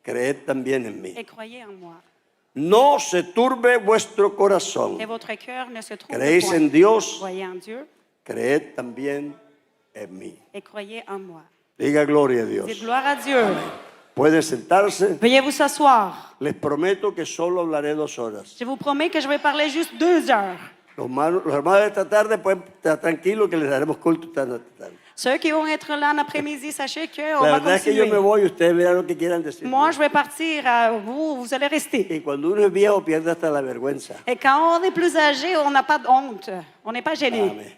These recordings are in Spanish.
creed también en mí. et croyez en moi. No se turbe vuestro corazón. Que votre cœur ne se trouble Creéis point. en Dios, Croyez en Dieu creed también en mí. et croyez en moi. Diga gloria a Dites Dios. gloire à Dieu. Pueden sentarse. Veuillez vous s'asseoir. Les prometo que solo hablaré 2 horas. Je vous promets que je vais parler juste 2 heures. Los hermanos de esta tarde pueden estar tranquilos que les daremos culto esta tarde. Ceux qui vont être là en après-midi, sachez qu'on La va verdad es que yo continuer. me voy y ustedes verán lo que quieran decir. Moi, je vais partir. Vous allez rester. Y cuando uno es viejo pierde hasta la vergüenza. Et quand on est plus âgé, on n'a pas de honte. On n'est pas gêné. Amén.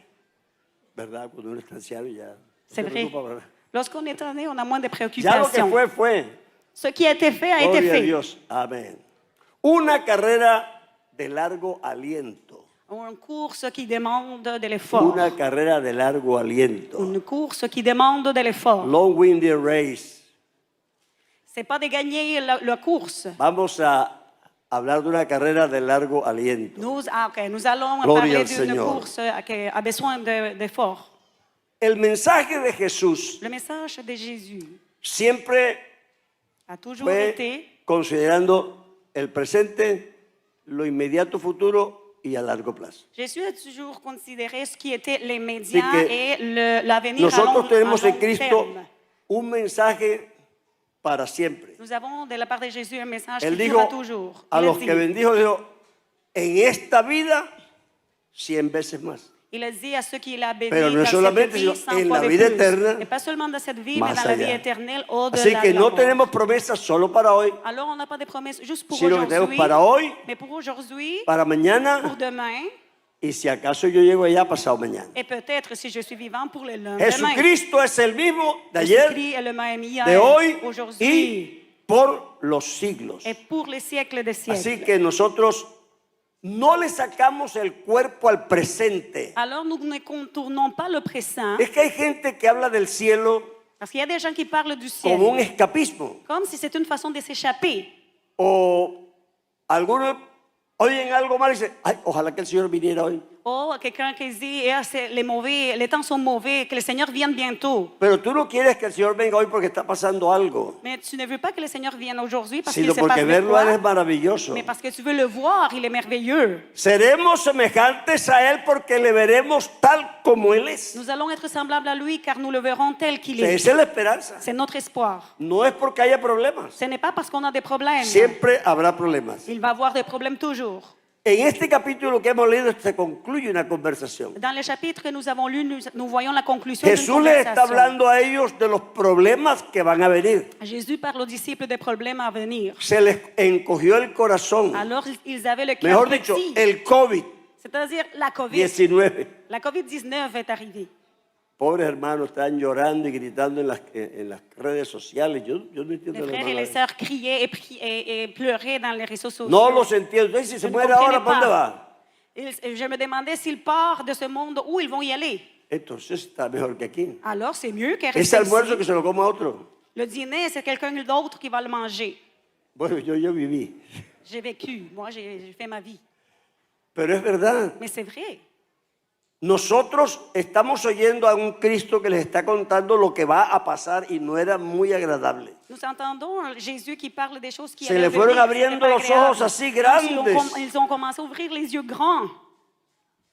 ¿Verdad? Cuando uno está anciano ya. C'est no se vrai. preocupa, ¿verdad? Lorsqu'on est donné, on a moins de Ya lo que préoccupations. fue. Ce qui a été fait a été Gloria a fait. Dios. Amén. Una carrera de largo aliento. Une course qui demande de l'effort. Una carrera de largo aliento. Une course qui demande de l'effort. Long-winded race. C'est pas de gagner la course. Vamos a hablar de una carrera de largo aliento. Nous allons Gloria parler al d'une Señor. course qui a besoin d'effort. El mensaje de Jesús Le message de Jésus siempre a toujours fue été considerando el presente, lo inmediato futuro y a largo plazo. Jésus a toujours considéré ce qui était l'immédiat Así que et l'avenir à Nosotros tenemos à en long Cristo terme. un mensaje para siempre. Nous avons de la part de Jésus un message Él qui durera dijo toujours. a Il a los dit, que bendijo, dijo, en esta vida 100 veces más. il a dit à ceux qui l'a béni Pero no es dans solamente, cette vie, sino 100 en fois la de vida plus. eterna, Et pas seulement dans cette vie, mais más dans la vie allá. éternelle Así au-delà que de la no mort. tenemos promesas solo para hoy, Alors on n'a pas de promesses juste pour sino que tenemos aujourd'hui, para hoy, mais pour aujourd'hui, para pour mañana demain, y si acaso yo llego allá pasado mañana. et peut-être si je suis vivant pour le lendemain. Jesucristo es el mismo de ayer, Jésus-Christ est le même hier, de hoy aujourd'hui y por los siglos. et pour les siècles des siècles. Así que nosotros no le sacamos el cuerpo al presente. Alors nous ne contournons pas le présent, Es que hay gente que habla del cielo parce qu'il y a des gens qui parlent du ciel como un escapismo. comme si c'était une façon de s'échapper. O algunos oyen algo mal y dicen, ay, ojalá que el Señor viniera hoy. Oh, quelqu'un qui dit, les temps sont mauvais, que le Seigneur vienne bientôt. Pero tú no quieres que el Señor venga hoy porque está pasando algo, Mais tu ne veux pas que le Seigneur vienne aujourd'hui parce qu'il sino se passe porque de verlo a Él es quoi, maravilloso. mais parce que tu veux le voir, il est merveilleux. Seremos semejantes a Él porque le veremos tal como Él es. Nous allons être semblables à lui car nous le verrons tel qu'il est. Esa es la esperanza. C'est notre espoir. No es porque haya problemas. Ce n'est pas parce qu'on a des problèmes. Siempre habrá problemas. Il va y avoir des problèmes toujours. En este capítulo que hemos leído se concluye una conversación. Dans le chapitre que nous avons lu, nous voyons la conclusion d'une Jesús les está conversation. hablando a ellos de los problemas que van a venir. Jésus parle aux disciples des problèmes à venir. Se les encogió el corazón. Alors, ils avaient le cœur Mejor dicho, petit. el COVID-19. C'est-à-dire la COVID. La COVID-19 est arrivée. Pobres hermanos están llorando y gritando en las redes sociales. Yo no Les entiendo frères et les nada. sœurs criaient et pleuraient dans les réseaux sociaux. No los entiendo. Entonces, si Je se ne muere comprenais ahora, ¿para dónde pas. va? Je me demandais s'ils partent de ce monde, où ils vont y aller. Entonces está mejor que aquí. Alors, c'est mieux que Ese rester almuerzo ici. que se lo coma otro. Le dîner, c'est quelqu'un d'autre qui va le manger. Bueno, yo viví. J'ai vécu. Moi, j'ai fait ma vie. Pero es verdad. Mais c'est vrai. Nosotros estamos oyendo a un Cristo que les está contando lo que va a pasar y no era muy agradable. Nous entendons Jésus qui parle des choses qui Se allaient le fueron venir, abriendo c'était los pas ojos agréable. así Donc, grandes. ils ont commencé à ouvrir les yeux grands.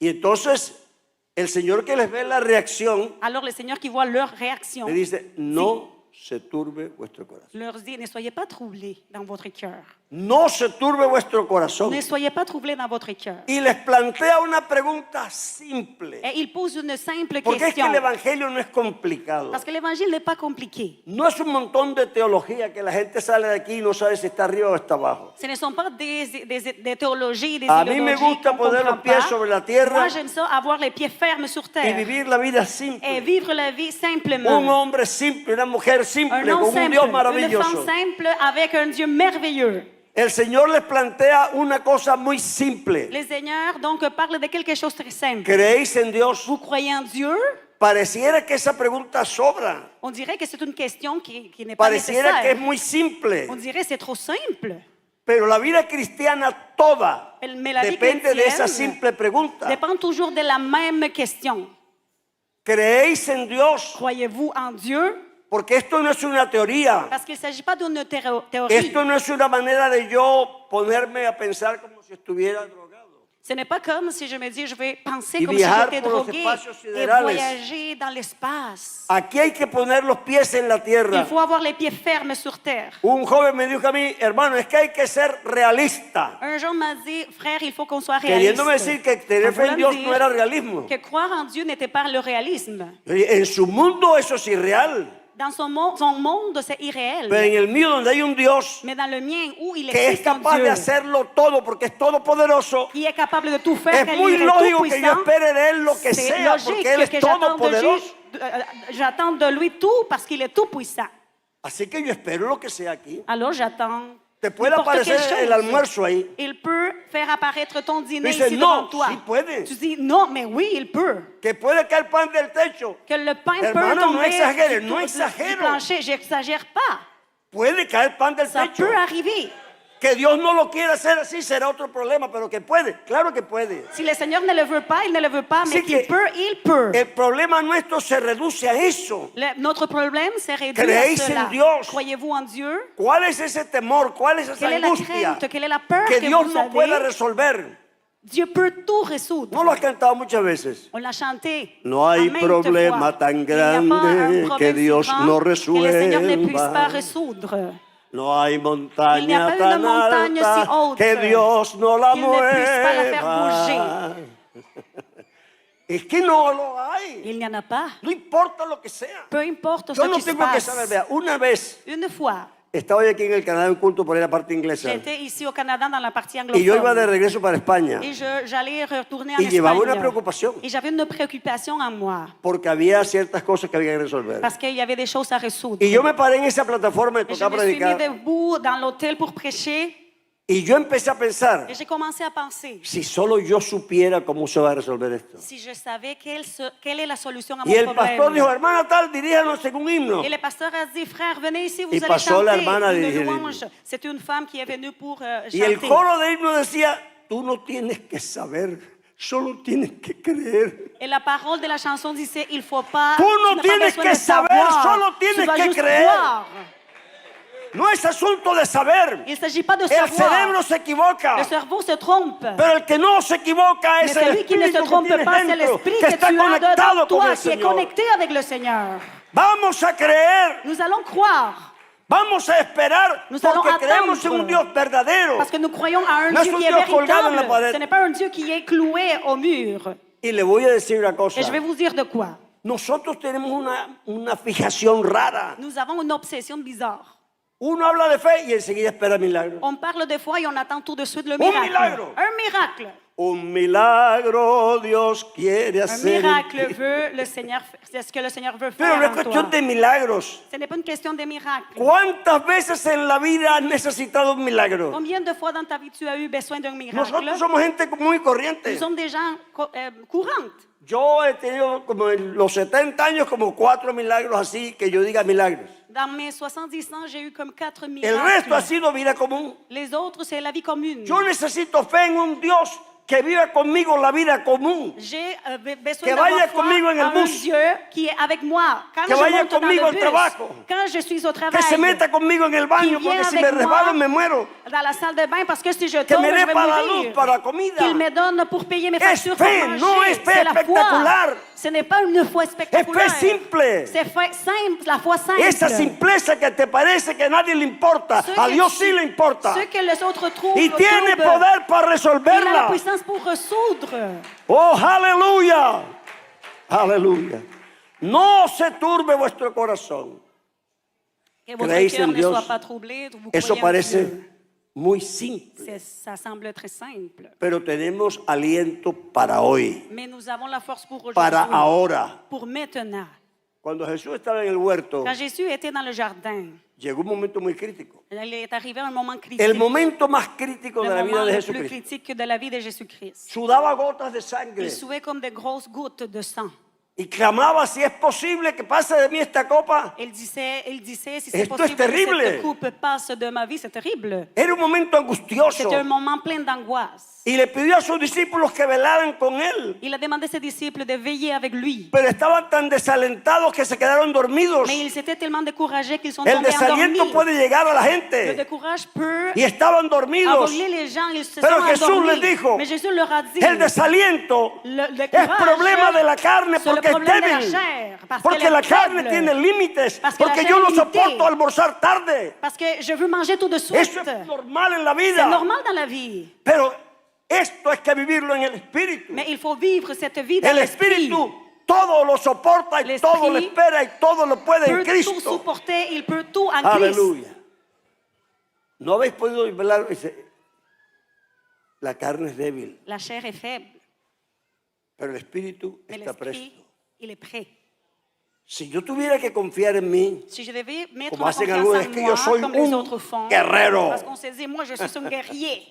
Y entonces el Señor que les ve la reacción Alors, le Seigneur qui voit leur réaction, le dice, no se turbe vuestro corazón. leur dit, ne soyez pas troublés dans votre cœur. No se turbe vuestro corazón. Ne soyez pas troublés dans votre cœur. Y les plantea una pregunta simple. Et il pose une simple Porque es que question. el Evangelio no es complicado. Parce que l'évangile n'est pas compliqué. No es un montón de teología que la gente sale de aquí y no sabe si está arriba o está abajo. Ce ne sont pas des théologies, des A mí me idéologies gusta qu'on poner los comprend pies pas. sobre la tierra Moi, j'aime ça, avoir les pieds fermes sur y terre vivir la vida et simple. vivre la vie Un simplement. hombre simple, una mujer simple, Un homme con un simple, Dios une maravilloso. femme simple avec un Dieu merveilleux. El Señor les plantea una cosa muy simple. Le Seigneur donc parle de quelque chose de très simple. ¿Creéis en Dios? Vous croyez en Dieu? Pareciera que esa pregunta sobra. On dirait que c'est une question qui n'est pas Pareciera que es nécessaire. muy simple. On dirait que c'est trop simple. Pero la vida cristiana toda Mais la vie depende de esa chrétienne simple pregunta. dépend toujours de la même question. ¿Creéis en Dios? Croyez-vous en Dieu? Porque esto no es una teoría. Parce qu'il ne s'agit pas d'une théorie. Esto no es una manera de yo ponerme a pensar como si estuviera drogado. Ce n'est pas comme si je me dis, je vais penser Y comme si viajar j'étais por los drogué espacios et siderales. voyager dans l'espace. Aquí hay que poner los pies en la Il tierra. faut avoir les pieds fermes sur terre. Un joven me dijo a mí, hermano, es que hay que ser realista. Un jour m'a dit, frère, il faut qu'on soit réaliste. Queriéndome decir que tener En fe en voulant Dios dire no era realismo. que croire en Dieu n'était pas le réalisme. En su mundo eso es irreal. Dans son monde, c'est irréel. Pero en el mío, donde hay un Dios Mais dans le mien, où il que es existe un capaz de Dieu hacerlo todo porque es todopoderoso, qui est capable de tout faire, es car muy il est lógico que yo tout-puissant, espere de Él lo que c'est sea porque Él logique es que todopoderoso. j'attends de lui tout parce qu'il est tout puissant. Así que yo espero lo que sea aquí. Alors j'attends. Te puede n'importe aparecer quelle chose. el almuerzo ahí. Il peut faire apparaître ton dîner Dice, ici no, devant toi. sí puede. Tu dis non, mais oui, il peut. Que puede caer pan del techo. Que le pain Hermano, peut no tomber exagere, du, no du exagero. plancher. J'exagère pas. Puede caer pan del Ça techo. peut arriver. Que Dios no lo quiera hacer así será otro problema, pero que puede, claro que puede. Si le Seigneur ne le veut pas, il ne le veut pas, mais Así qu'il que peut, il peut. el problema nuestro se reduce a eso. Notre problème, c'est réduit ¿Creéis à cela. en Dios? Croyez-vous en Dieu? ¿Cuál es ese temor? ¿Cuál es esa Quelle est la angustia crainte? Quelle est la peur que que Dios vous no pueda avez? resolver? Dieu peut tout résoudre. No lo has cantado muchas veces. On l'a chanté. No hay à maintes problema fois. tan Il n'y a pas un grande problème que si Dios grand no que le Seigneur ne puisse resuelva. pas résoudre. No hay Il n'y a montaña pas une tan montagne si alta haute que Dios no la qu'il ne puisse pas la faire mueva. Es que no lo hay. Il n'y en a pas. No importa lo que sea. Peu importe Yo ce no qui se tengo que passe. saber. Vea, una vez Une fois, estaba yo aquí en el Canadá en un culto por ahí la parte inglesa. j'étais ici au Canada dans la partie Y yo iba de anglophone. regreso para España. Et j'allais retourner en Y llevaba una Espagne. preocupación. Et j'avais une préoccupation en moi. Porque había ciertas cosas que había que resolver. Parce qu'il y avait des choses à résoudre. Y yo me paré en esa plataforma y Et je tocaba me suis mis predicar. debout dans l'hôtel pour prêcher. Y yo empecé a pensar, Et j'ai commencé à penser, si solo yo supiera cómo se va a resolver esto. si je savais quelle est la solution à Y mon el pastor dijo, problème. hermana tal, diríjanos en un himno. Et le pasteur a dit, frère, venez ici, vous Y allez pasó la chanter hermana a une dirigir el louange. himno. C'est une femme qui est venue pour Y el chanter. coro de himno decía, tú no tienes que saber, solo tienes que creer. Et la parole de la chanson disait, il faut pas, Tú no tu n'as pas tienes besoin que de saber, savoir, solo tienes tu vas que juste creer. croire. No es asunto de saber. Il ne s'agit pas de El savoir. cerebro se equivoca. Le cerveau se trompe. Pero el que no se equivoca Mais es el celui qui ne se espíritu que trompe tienes pas, c'est dentro, l'esprit que que está tu as conectado dedans con toi, el qui est Señor. connecté avec le Seigneur. Vamos a creer. Nous allons croire, Vamos a esperar Nous allons porque creemos en attendre. un Dios verdadero. parce que nous croyons à un No es Dieu un qui est Dios colgado en la véritable. pared. Ce n'est pas un Dieu qui est cloué au mur. Y le voy a decir una cosa. Et je vais vous dire de quoi. Nosotros tenemos una fijación rara. Nous avons une obsession bizarre. Uno habla de fe y enseguida espera milagros. On parle de foi et on attend tout de suite le Un miracle. milagro. Un miracle. Un milagro Dios quiere Un hacer. en miracle ti. veut le Seigneur, c'est ce que le Seigneur veut Pero faire no es en cuestión toi. de milagros. Ce n'est pas une question de miracle. ¿Cuántas veces en la vida has necesitado un milagro? Combien de fois dans ta vie tu as eu besoin d'un miracle? Nosotros somos gente muy corriente. Nous sommes des gens courantes. Yo he tenido como en los 70 años como 4 milagros así que yo diga milagros. Dans mes 70 ans, j'ai eu comme 4 El resto ha miracles. sido vida común. Les autres, c'est la vie commune. Yo necesito fe en un Dios que viva conmigo la vida común. J'ai besoin Que d'avoir vaya foi conmigo en el en un bus. Dieu qui est avec moi. Quand Que je vaya monte dans conmigo le al bus, trabajo. quand je suis au Que travail, se meta conmigo en el baño Qui porque vient si me avec resbalo moi. me muero. dans la salle de bain, parce que si je Que tombe, me je dé vais para la mourir. luz, para la comida. Qu'il me donne pour payer mes Es factures pour fe, manger. no es fe C'est la foi. espectacular. Ce n'est pas une foi spectaculaire. Es fe simple. C'est simple, la foi simple. Esa simpleza que te parece que a nadie le importa, Ce a que Dios tu- sí le importa. Ce que les autres trouvent, Y tiene troublent, poder para il a la resolverla. puissance pour résoudre. Oh, aleluya. Aleluya. No se turbe vuestro corazón. Que votre Creéis cœur en ne Dios. soit pas troublé. Vous Eso croyez en parece Dieu. muy simple, Ça semble très simple. pero tenemos aliento para hoy, Mais nous avons la force pour aujourd'hui. para ahora. Pour maintenant. Cuando Jesús estaba en el huerto, Quand Jésus était dans le jardin, llegó un momento muy crítico. il est arrivé un moment critique. El momento más crítico Le de la vida moment de le plus Jesucristo. critique de la vie de Jésus-Christ. Sudaba gotas de sangre. Il suait comme de grosses gouttes de sang. y clamaba: si es posible que pase de mí esta copa. Il disait si c'est Esto es possible que terrible. cette coupe passe de ma vie, c'est terrible. Era un momento angustioso. C'était un moment plein d'angoisse. Y le pidió a sus discípulos que velaran con él. Il a demandé à ses disciples de veiller avec lui. Pero estaban tan desalentados que se quedaron dormidos. Mais ils étaient tellement découragés qu'ils sont El tombés endormis. desaliento puede llegar a la Le gente. décourage peut Y estaban dormidos. aveugler les gens, ils se Pero sont Jesús endormis. les dijo: Mais Jésus leur a dit, el desaliento le es courage, problema de la carne c'est le porque es problème de la débil. chair, parce Porque qu'elle la est carne faible. tiene límites. Parce que la Porque chair yo no est limitée. soporto almorzar tarde. Parce que je veux manger tout de suite. Eso es normal en la C'est vida. normal dans la vie. Pero esto hay que vivirlo en el espíritu. Mais il faut vivre cette vie dans El l'esprit. espíritu todo lo soporta y L'esprit todo lo espera y todo lo puede en Il peut tout Cristo. supporter, il peut tout en Christ. Aleluya. ¿No habéis podido velar? Dice, la carne es débil, La chair est faible, pero el espíritu mais está l'esprit, presto. il est prêt. Si yo tuviera que confiar en mí, Si je devais mettre como ma hacen confiance algunos, en es que moi, yo soy comme les un autres font, guerrero. parce qu'on se dit, moi, je suis un guerrier.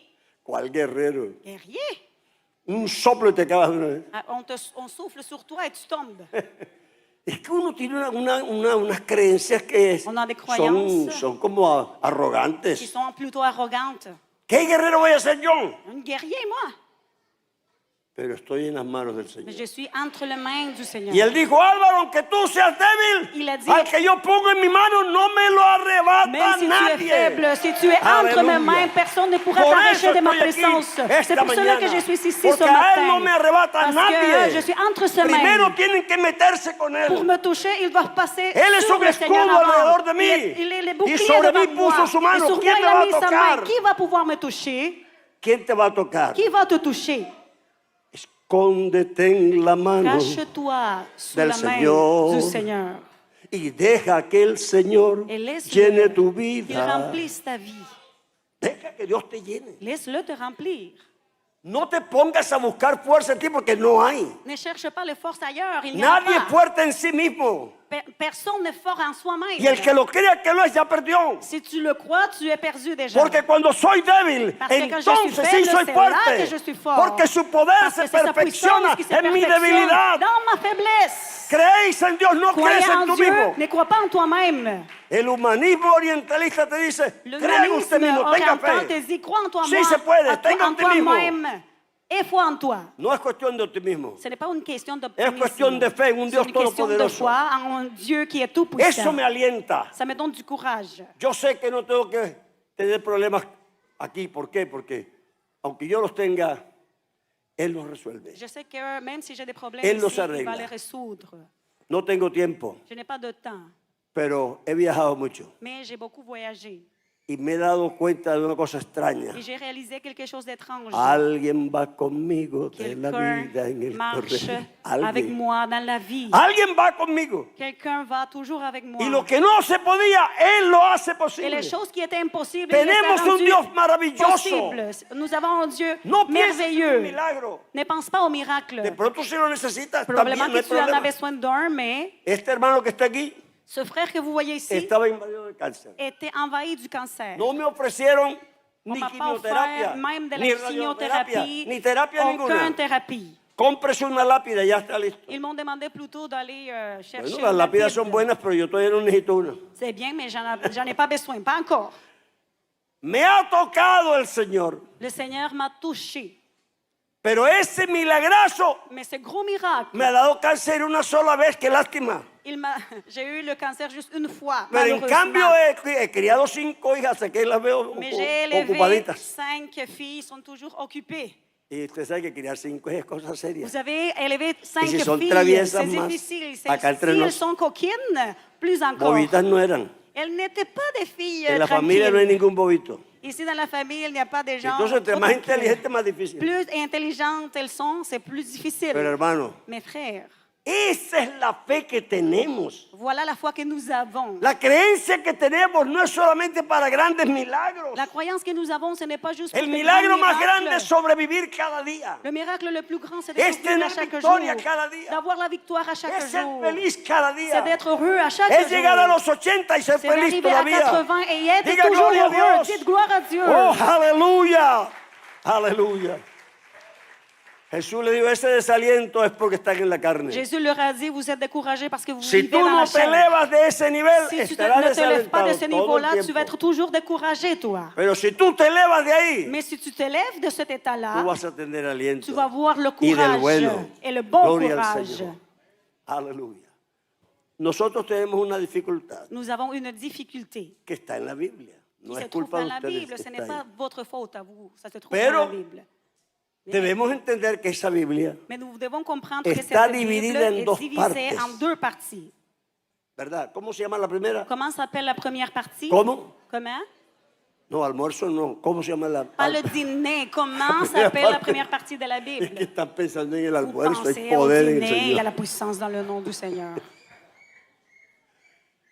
¿cuál guerrero? Guerrier? Un soplo y te acabas de una vez. Ah, on souffle sur toi et tu tombes. Es que uno tiene unas creencias que On a des son, croyances son como qui arrogantes. sont plutôt arrogantes. ¿Qué guerrero voy a ser yo? Un guerrier, moi. Pero estoy en las manos del Mais Señor. je suis entre les mains du Seigneur. Y él dijo: Álvaro, aunque tú seas débil, Il a dit, al que yo pongo en mi mano no me lo arrebata Même si tu es nadie. faible, si tu es entre mes Aleluya. mains, personne ne pourra Por t'arracher eso de ma estoy aquí présence. C'est esta pour cela que mañana. je suis ici Porque ce a él no matin. me arrebata Parce nadie. que je suis entre ses Primero mains. tienen que meterse con Pour él. me toucher, ils doivent passer Él es sur un le Seigneur escudo avant. alrededor de mí. Il est le Y bouclier sobre mí devant moi. puso su mano. Et sur ¿Quién moi, me il a va a mis sa tocar? main. Qui va pouvoir me toucher? ¿Quién te va a tocar? Qui va te toucher? Escóndete en la mano Cache-toi sous del la main Señor. du Seigneur. y deja que el Señor Et laisse-le llene tu qu'il vida. remplisse ta vie. Deja que Dios te llene. Laisse-le te remplir. No te pongas a buscar fuerza en ti porque no hay. Ne cherche pas les forces ailleurs. Il n'y en a Nadie es pas. fuerte en sí mismo. Personne n'est fort en soi-même. Y el que lo crea que lo es ya perdió. Si tu le crois, tu es perdu déjà. Porque cuando soy débil, Parce que quand je suis entonces sí faible, soy c'est là que je fuerte. suis fort. Porque su poder Parce se que c'est sa perfecciona puissance qui se en mi perfectionne debilidad. dans ma faiblesse. Creéis en Dios, no Croyez crees en en tú Dieu, mismo. ne crois pas en toi-même. El humanismo orientalista te dice, crea en usted L'humanisme mismo, tenga oriental te fe. dit, crois en toi, Sí se puede, en tenga en optimismo. toi-même. Et foi en toi. No es cuestión de optimismo. Ce n'est pas une question Es d'optimisme. cuestión de fe en un Dios C'est une question de todopoderoso. foi en un Dieu qui est tout Eso puissant. me alienta. Ça me donne du courage. Yo sé que no tengo que tener problemas aquí. ¿Por qué? Porque aunque yo los tenga, Él los resuelve. Je sais que même si j'ai des problèmes Él los ici, il arregla. va les résoudre. No tengo tiempo, Je n'ai pas de temps, pero he viajado mucho mais j'ai beaucoup voyagé. y me he dado cuenta de una cosa extraña. Et j'ai réalisé quelque chose d'étrange. Alguien va conmigo de la vida en Quelqu'un el marche correr. avec Alguien. moi dans la vie. Alguien va conmigo. Quelqu'un va toujours avec moi. Y lo que no se podía, Él lo hace Et posible. les choses qui étaient impossibles, il les a Tenemos un rendues Dios maravilloso. possibles. Nous avons un Dieu No pienses en un merveilleux. milagro. Ne pense pas au miracle. De pronto si lo necesitas, Probablement también no que hay tu en problema. avais besoin d'un, mais Este hermano que está aquí ce frère que vous voyez ici estaba invadido de cáncer. était envahi du cancer. No me ofrecieron On ni m'a pas quimioterapia, offert même de ni la radioterapia, chimiothérapie, ni terapia aucune ninguna. thérapie. Cómprese una lápida, ya está listo. Ils m'ont demandé plutôt d'aller chercher Bueno, las une lápidas lapide. son buenas, pero yo todavía no necesito una. C'est bien, mais j'en ai pas besoin, pas encore. Me ha tocado el Señor, Le Seigneur m'a touché. pero ese milagrazo Mais ce gros miracle, me ha dado cáncer una sola vez, qué lástima. j'ai eu le cancer juste une fois, Pero en malheureusement. cambio he criado 5 hijas, así que las veo Mais j'ai élevé ocupaditas. 5 filles, sont toujours occupées. Y usted sabe que criar 5 hijas es cosa seria. Vous avez élevé 5 si son filles, traviesas c'est más, difficile. acá entre Si elles nos, sont coquines, plus encore. Bobitas no eran. Elles n'étaient pas des filles En la familia no hay tranquilles. ningún bobito. Ici, dans la famille, il n'y a pas de gens Entonces, entre trop más tranquilles. inteligente, más difícil. Plus intelligentes elles sont, c'est plus difficile. Pero hermano, Mes frères, esa es la fe que tenemos. voilà la foi que nous avons. La creencia que tenemos no es solamente para grandes milagros. La croyance que nous avons, ce n'est pas juste pour El de milagro grands más miracles. grande es sobrevivir cada día. Le miracle le plus grand, c'est de Es survivre à tener chaque victoria jour, cada día. d'avoir la victoire à chaque Es ser jour, feliz cada c'est día. d'être heureux à chaque Es llegar a jour. los 80 y ser C'est feliz d'arriver à todavía. 80 et être Diga toujours gloria a heureux. Dios. Dites gloire à Dieu. Oh, aleluya. Aleluya. Jesús le dijo, ese desaliento es porque están en la carne. Jésus leur a dit, vous êtes découragés parce que vous Si vivez tú dans la no te chair. elevas de ese nivel, Si tu estarás ne te lèves pas de desalentado ce todo el niveau-là, tu vas tiempo. être toujours découragé, toi. Pero si tú te elevas de ahí, Mais si tu te lèves de cet tú état-là, vas a tener aliento. tu vas voir le y del courage bueno. et le bon Gloria al courage. Señor. Aleluya. Nosotros tenemos una dificultad Nous avons une difficulté que está en la Biblia. qui No se es trouve culpa dans de la ustedes Bible. que Ce n'est está pas ahí. votre faute à vous. Ça se trouve Pero dans la Bible. Debemos entender que esa Biblia, Mais nous devons comprendre que está cette Bible dividida en est dos divisée partes. en deux parties. ¿verdad? ¿Cómo se llama la primera? Comment s'appelle la première partie? ¿Cómo? Comment? No, almuerzo no. ¿Cómo se llama la? Pas le dîner. Comment première s'appelle la parte. première partie de la Es que Bible? están pensando en el Vous almuerzo, hay pensez au poder en el dîner, il y a la Señor. puissance dans le nom du Seigneur.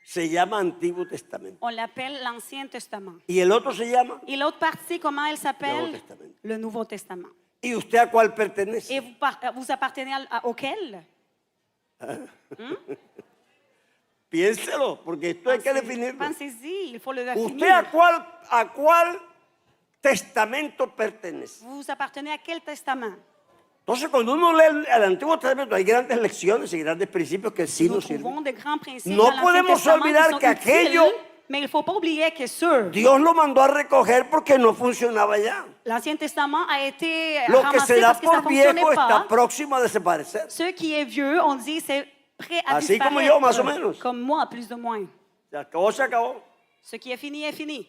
Se llama Antiguo Testamento. On l'appelle l'Ancien Testament. Y el otro se llama, Et l'autre partie, comment elle Nouveau s'appelle? Testament. Le Nouveau Testament. ¿y usted a cuál pertenece? Et vous appartenez auquel? Piénselo, porque esto hay que definirlo. Pensez-y, il faut le ¿Usted définir. a cuál testamento pertenece? Vous appartenez à quel testament? Entonces, cuando uno lee el Antiguo Testamento, hay grandes lecciones y grandes principios que sí Nous nos sirven. trouvons de grands principes No dans l'Ancien podemos Testament olvidar qui sont que aquello- utiles, mais il ne faut pas oublier que ceux, Dios lo mandó a recoger porque no funcionaba ya. l'Ancien Testament a été Lo que se ramassé da parce que ça ne por fonctionnait viejo está pas. próximo a desaparecer. Ce qui est vieux, on dit, c'est prêt à Así como disparaître. yo, más o menos. Comme moi, plus ou moins. Se acabó, se acabó. Ce qui est fini est fini.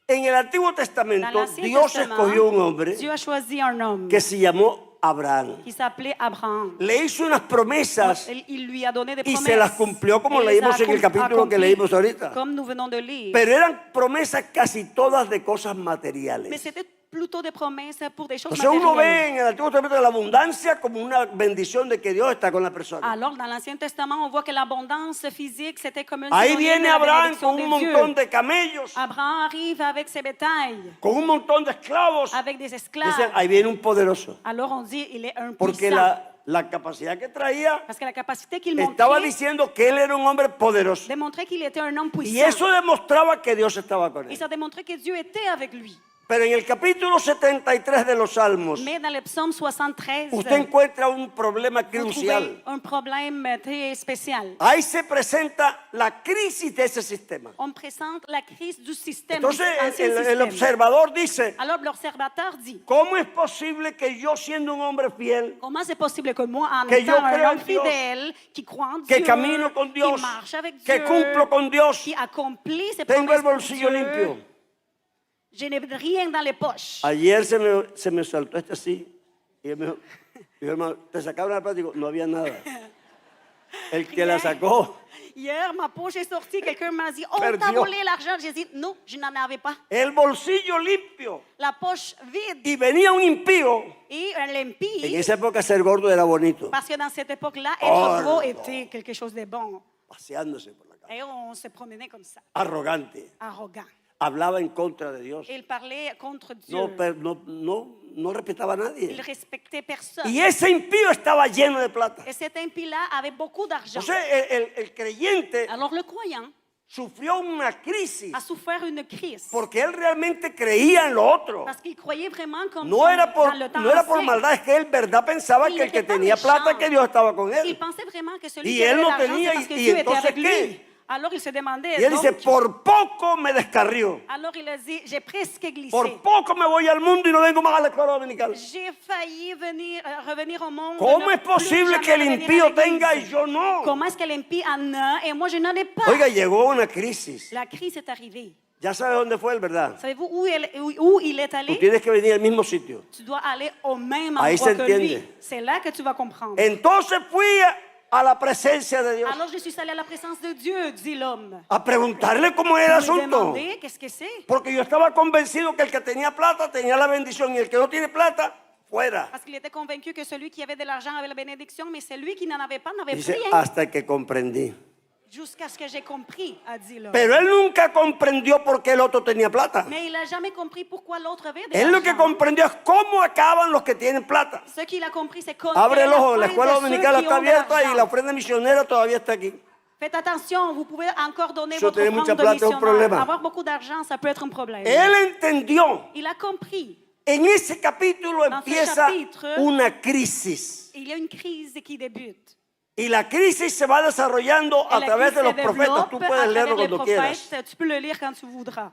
En el Antiguo Dans Testamento, l'Ancien Dios Testament, escogió un hombre Dieu a choisi un homme que se llamó Abraham. qui s'appelait Abraham. Le hizo unas promesas Il lui a donné des y promesses. se las cumplió como Et les leímos a en el capítulo que accompli, leímos ahorita. Comme nous venons de lire. Pero eran promesas casi todas de cosas Mais materiales. c'était plutôt des promesses pour des choses Entonces uno matérielles. ve en el Antiguo Testamento la abundancia como una bendición de que Dios está con la persona. Alors, dans l'Ancien Testament, on voit que l'abondance physique, c'était comme un Ahí synonyme de viene la Abraham bénédiction con de un Dieu. montón de camellos, Abraham arrive avec ses bétails, con un montón de esclavos. avec des esclaves. Dicen, ahí viene un poderoso. Alors, on dit, il est un Porque puissant. la capacidad que traía Parce que la capacité qu'il estaba montrait diciendo que él era un hombre poderoso. démontrait qu'il était un homme Y puissant. eso demostraba que Dios estaba con Et él. ça démontrait que Dieu était avec lui. Pero en el capítulo 73 de los Salmos, Mais dans le psaume 73, usted encuentra un problema vous trouvez crucial. un problème très spécial. Ahí se presenta la crisis de ese sistema. On présente la crise du système. Entonces du ancien el système. observador dice, Alors l'observateur dit, ¿cómo es posible que yo siendo un hombre fiel, comment c'est possible que moi, en Que yo étant creo un en homme Dios, fidèle, qui croit en que Dieu, camino con Dios, qui marche avec que Dieu, cumplo con Dios, qui accomplit ses tengo el promesses pour bolsillo Dieu, limpio? je n'ai rien dans les poches. Ayer se me saltó este así. Y él me dijo, hermano, ¿te sacaron la plata? Digo, no había nada. El que la sacó, Hier, ma poche est sortie, quelqu'un m'a dit, oh, t'as Perdió. volé l'argent. J'ai dit, non, je n'en avais pas. el bolsillo limpio. La poche vide. Y venía un impío. Et un l'impie, En esa época ser gordo era bonito. parce que dans cette époque-là, être Oh, gros non. était quelque chose de bon. Paseándose por la calle. Et on se promenait comme ça, Arrogante. arrogant. Hablaba en contra de Dios. Et il parlait contre Dieu. No respetaba a Il nadie. respectait personne. Y ese impío estaba lleno de plata. Et cet impie-là avait beaucoup d'argent. Entonces el creyente Alors le croyant sufrió una crisis a souffert une crise. porque él realmente creía en lo otro. Parce qu'il croyait vraiment comme No era dans por, le temps no era por ancien. maldad, es que él verdad pensaba Il que el que n'était pas tenía plata, méchant. que Dios estaba con Il él. pensait vraiment que celui Y qui avait él no l'argent, tenía, c'est parce que y Dieu était entonces avec ¿qué? lui. Alors il se demandait, Y él dice, donc, por poco me descarrió. alors il a dit, j'ai presque glissé. Por poco me voy al mundo y no vengo más a la escuela dominical. J'ai failli revenir au monde. ¿Cómo ne es plus posible jamais que el revenir à impío l'église. tenga y yo no? Comment est-ce que l'impie en a et moi je n'en ai pas? Oiga, llegó una crisis. La crise est arrivée. Ya sabes dónde fue él, ¿verdad? Savez-vous où il est Tú allé? tienes que venir al mismo sitio. Tu dois aller au même Ahí endroit se que lui. entiende. C'est là que tu vas comprendre. Entonces fui a la presencia de Dios Alors je suis allé à la présence de Dieu, dit l'homme. a preguntarle cómo era el Je lui ai asunto. demandé, qu'est-ce que c'est? Porque yo estaba convencido que el que tenía plata tenía la bendición y el que no tiene plata, fuera. Parce qu'il était convaincu que celui qui avait de l'argent avait la bénédiction, mais celui qui n'en avait pas n'avait Dice, rien. hasta que comprendí. Jusqu'à ce que j'ai compris, a dit l'homme. Pero él nunca comprendió por qué el otro tenía plata. Mais il n'a jamais compris pourquoi l'autre avait de Él lo que l'argent. comprendió es cómo acaban los que tienen plata. Ce qu'il a compris, c'est qu'on Abre el ojo, la fin escuela de ceux dominical qui está ont de abierta y l'argent. la ofrenda misionera todavía está aquí. Faites attention, vous pouvez encore donner Si votre tiene offrande mucha de plata, es un missionnaire. problema. Avoir beaucoup d'argent, ça peut être un problème. Él entendió Il a compris En ese capítulo Dans ce empieza chapitre, una crisis. il y a une crise qui débute. Y la crisis se va desarrollando Et a la través crise de los se profetas. développe Tú à puedes leerlo travers les cuando quieras. prophètes. Tu peux le lire quand tu voudras.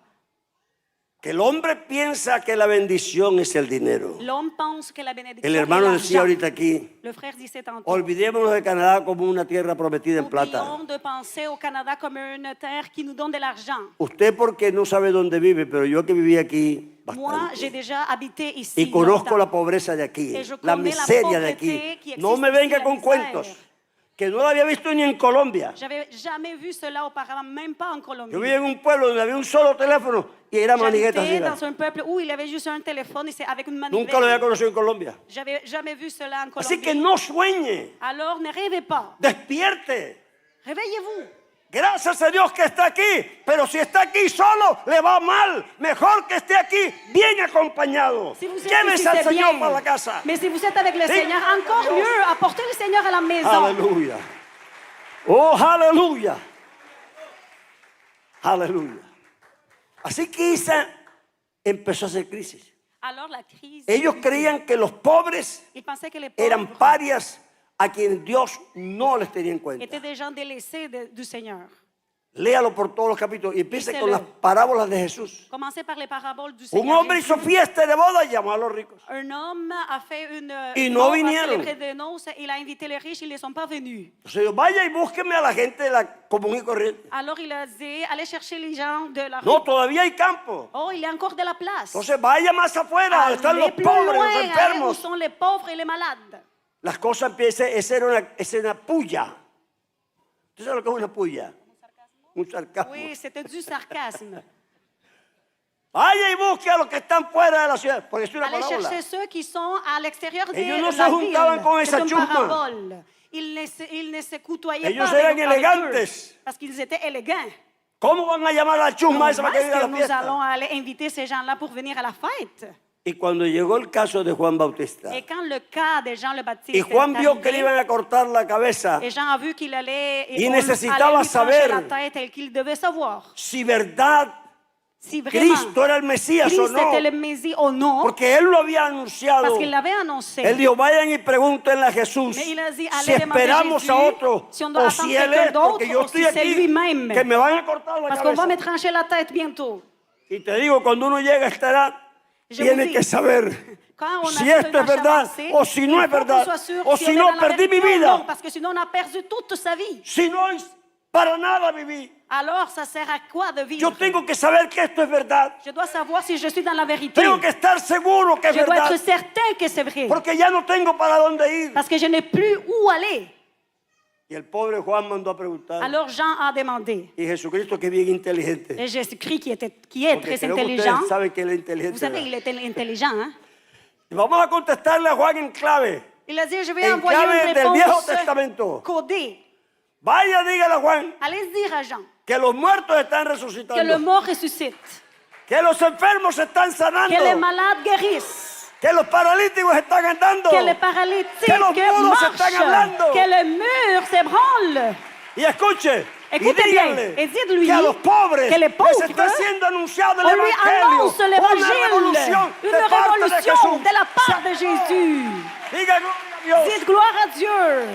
Que el hombre piensa que la bendición es el dinero. L'homme pense que la bénédiction El est hermano decía l'argent. ahorita aquí, Le frère disait tantôt. olvidémonos de Canadá como una tierra prometida en plata. Oublions de penser au Canada comme une terre qui nous donne de l'argent. Usted porque no sabe dónde vive, pero yo que viví aquí Moi, j'ai bastante. déjà habité ici. Y conozco longtemps. la pobreza de aquí, Et je la connais la miseria de pauvreté aquí. qui existe No me ici, venga la con misère. cuentos, que no la había visto ni en Colombia. J'avais jamais vu cela auparavant, même pas en Colombie. Yo vivía en un pueblo donde había un solo teléfono y era manigueta así. J'habitais dans un peuple où il avait juste un téléphone et c'est avec une manivelle. Nunca lo había conocido en Colombia. J'avais jamais vu cela en Colombie. Así que no sueñe, Alors ne rêvez pas. despierte. Réveillez-vous. Gracias a Dios que está aquí, pero si está aquí solo, le va mal. Mejor que esté aquí bien acompañado. Si vous êtes ici, Llévese al c'est Señor bien. para la casa. Mais si vous êtes avec le Sí. Seigneur, encore Dios. mieux, apportez le Seigneur à la maison. Aleluya. Oh, aleluya. Aleluya. Así que Isa empezó a hacer crisis. Alors la crise. Ellos creían que los pobres Ils pensaient que les eran pauvres parias a quienes Dios no les tenía en cuenta. étaient des gens délaissés du Seigneur. Léalo por todos los capítulos y empiece con Díselo. las parábolas de Jesús. Commencez par les paraboles du Un Seigneur. hombre Jésus. hizo fiesta de boda y llamó a los ricos. Un homme a fait une Y no a vinieron. célébré des noces, il a invité les riches, ils ne sont pas venus. Entonces yo, vaya y búsqueme a la gente de la común y corriente. Alors il a dit, allez chercher les gens de la rue. No, todavía hay campo. Oh, il y a encore de la place. Entonces vaya más afuera, donde están los Allez plus pobres, loin, los allez où enfermos. sont les pauvres et les malades. Las cosas empiezan, esa era una puya. ¿Tú sabes lo que es una puya? Un sarcasmo. Oui, c'était du sarcasme. Vaya y busque a los que están fuera de la ciudad, porque es una Allez parábola. chercher ceux qui sont à l'extérieur de Ellos no se la juntaban ville. con C'est esa une chusma. parabole. Ils ne se côtoyaient Ellos pas eran avec elegantes. eux, parce qu'ils étaétaient élégants. ¿Cómo van a llamar a la chusma esa Comment para que est-ce venga a que la nous allons fiesta? aller inviter ces gens-là pour venir à la fête? Y cuando llegó el caso de Juan Bautista, Et quand le cas de Jean le Baptiste y Juan est vio que le arrivé, iban a cortar la cabeza, et Jean a vu qu'il allait, Y on necesitaba allait lui trancher saber la tête et qu'il devait savoir si verdad si vraiment Cristo era el Mesías o Christ no, était le Messie ou non, porque él lo había anunciado. parce qu'il l'avait annoncé. Él dijo, vayan y pregúntenle a Jesús Mais il a dit, si allez demander esperamos Jésus, a otro si on doit o attendre si él quelqu'un es, porque d'autre yo ou si estoy c'est aquí, lui-même. que me van a cortar la Parce qu'on va cabeza. me trancher la tête bientôt. Y te digo, cuando uno llega a esta edad, Je tiene vous que dis, saber Quand on si a esto es verdad o si no es verdad, o si no perdí mi vida, non, parce que sinon on a perdu toute sa vie. si no es para nada viví. Alors ça sert à quoi de vivre? Yo tengo que saber que esto es verdad. Je dois savoir si je suis dans la vérité. Tengo que estar seguro que es Je dois verdad, être certain que c'est vrai. porque ya no tengo para dónde ir. Parce que je n'ai plus où aller. Y el pobre Juan mandó a preguntar. Alors Jean a demandé. Y Jesucristo, que es bien inteligente. Et Jésus-Christ qui est Porque très creo que intelligent. ustedes saben que él es inteligente. Vous savez, ¿verdad? il est intelligent. Hein? Y vamos a contestarle a Juan en clave. Il a dit, je vais En envoyer clave une del Viejo réponse Testamento. codée. Vaya, dígale a Juan Allez dire à Jean que los muertos están que le resucitando, mort ressuscite, que los enfermos se están sanando, que les malades guérissent, que los paralíticos están andando. que les paralytiques Que los muros están marchent, hablando. que le mur s'ébranle. Y escuche, Écoutez y bien, díganle et dites-lui que a los pobres que les pauvres, les está siendo anunciado el on lui Evangelio, annonce una l'évangile, revolución une de parte de révolution Jesús. de la part de Jésus. Diga gloria a Dios. Dites gloire à Dieu.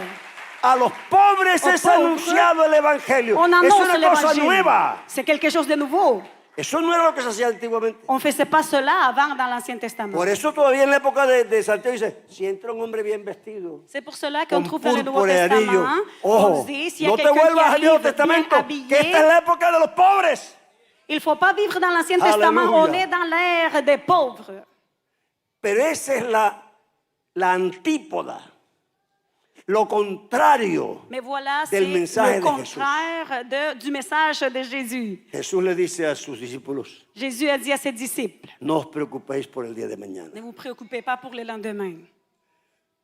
A los pobres Aux es pauvres, anunciado el Evangelio. On Es annonce una cosa l'évangile. nueva. C'est quelque chose de nouveau. Eso no era lo que se hacía antiguamente. On ne faisait pas cela avant dans l'Ancien Testament. Por eso todavía en la época de Santiago dice, si entra un hombre bien vestido, C'est pour cela qu'on con trouve dans le Nouveau púrpura y anillo, Testament, ojo, on dit, s'il y a no te quelqu'un qui vuelvas al Viejo arrive bien Testamento, que esta es habillé, la época de los pobres. il ne faut pas vivre dans l'Ancien Testament, Alléluia. on est dans l'ère des pauvres. Pero esa es la antípoda, lo contrario. Mais voilà, c'est Del mensaje le de contraire du message de Jésus. Jesús le dice a sus discípulos, Jésus a dit à ses disciples, no os preocupéis por el día de mañana. ne vous préoccupez pas pour le lendemain.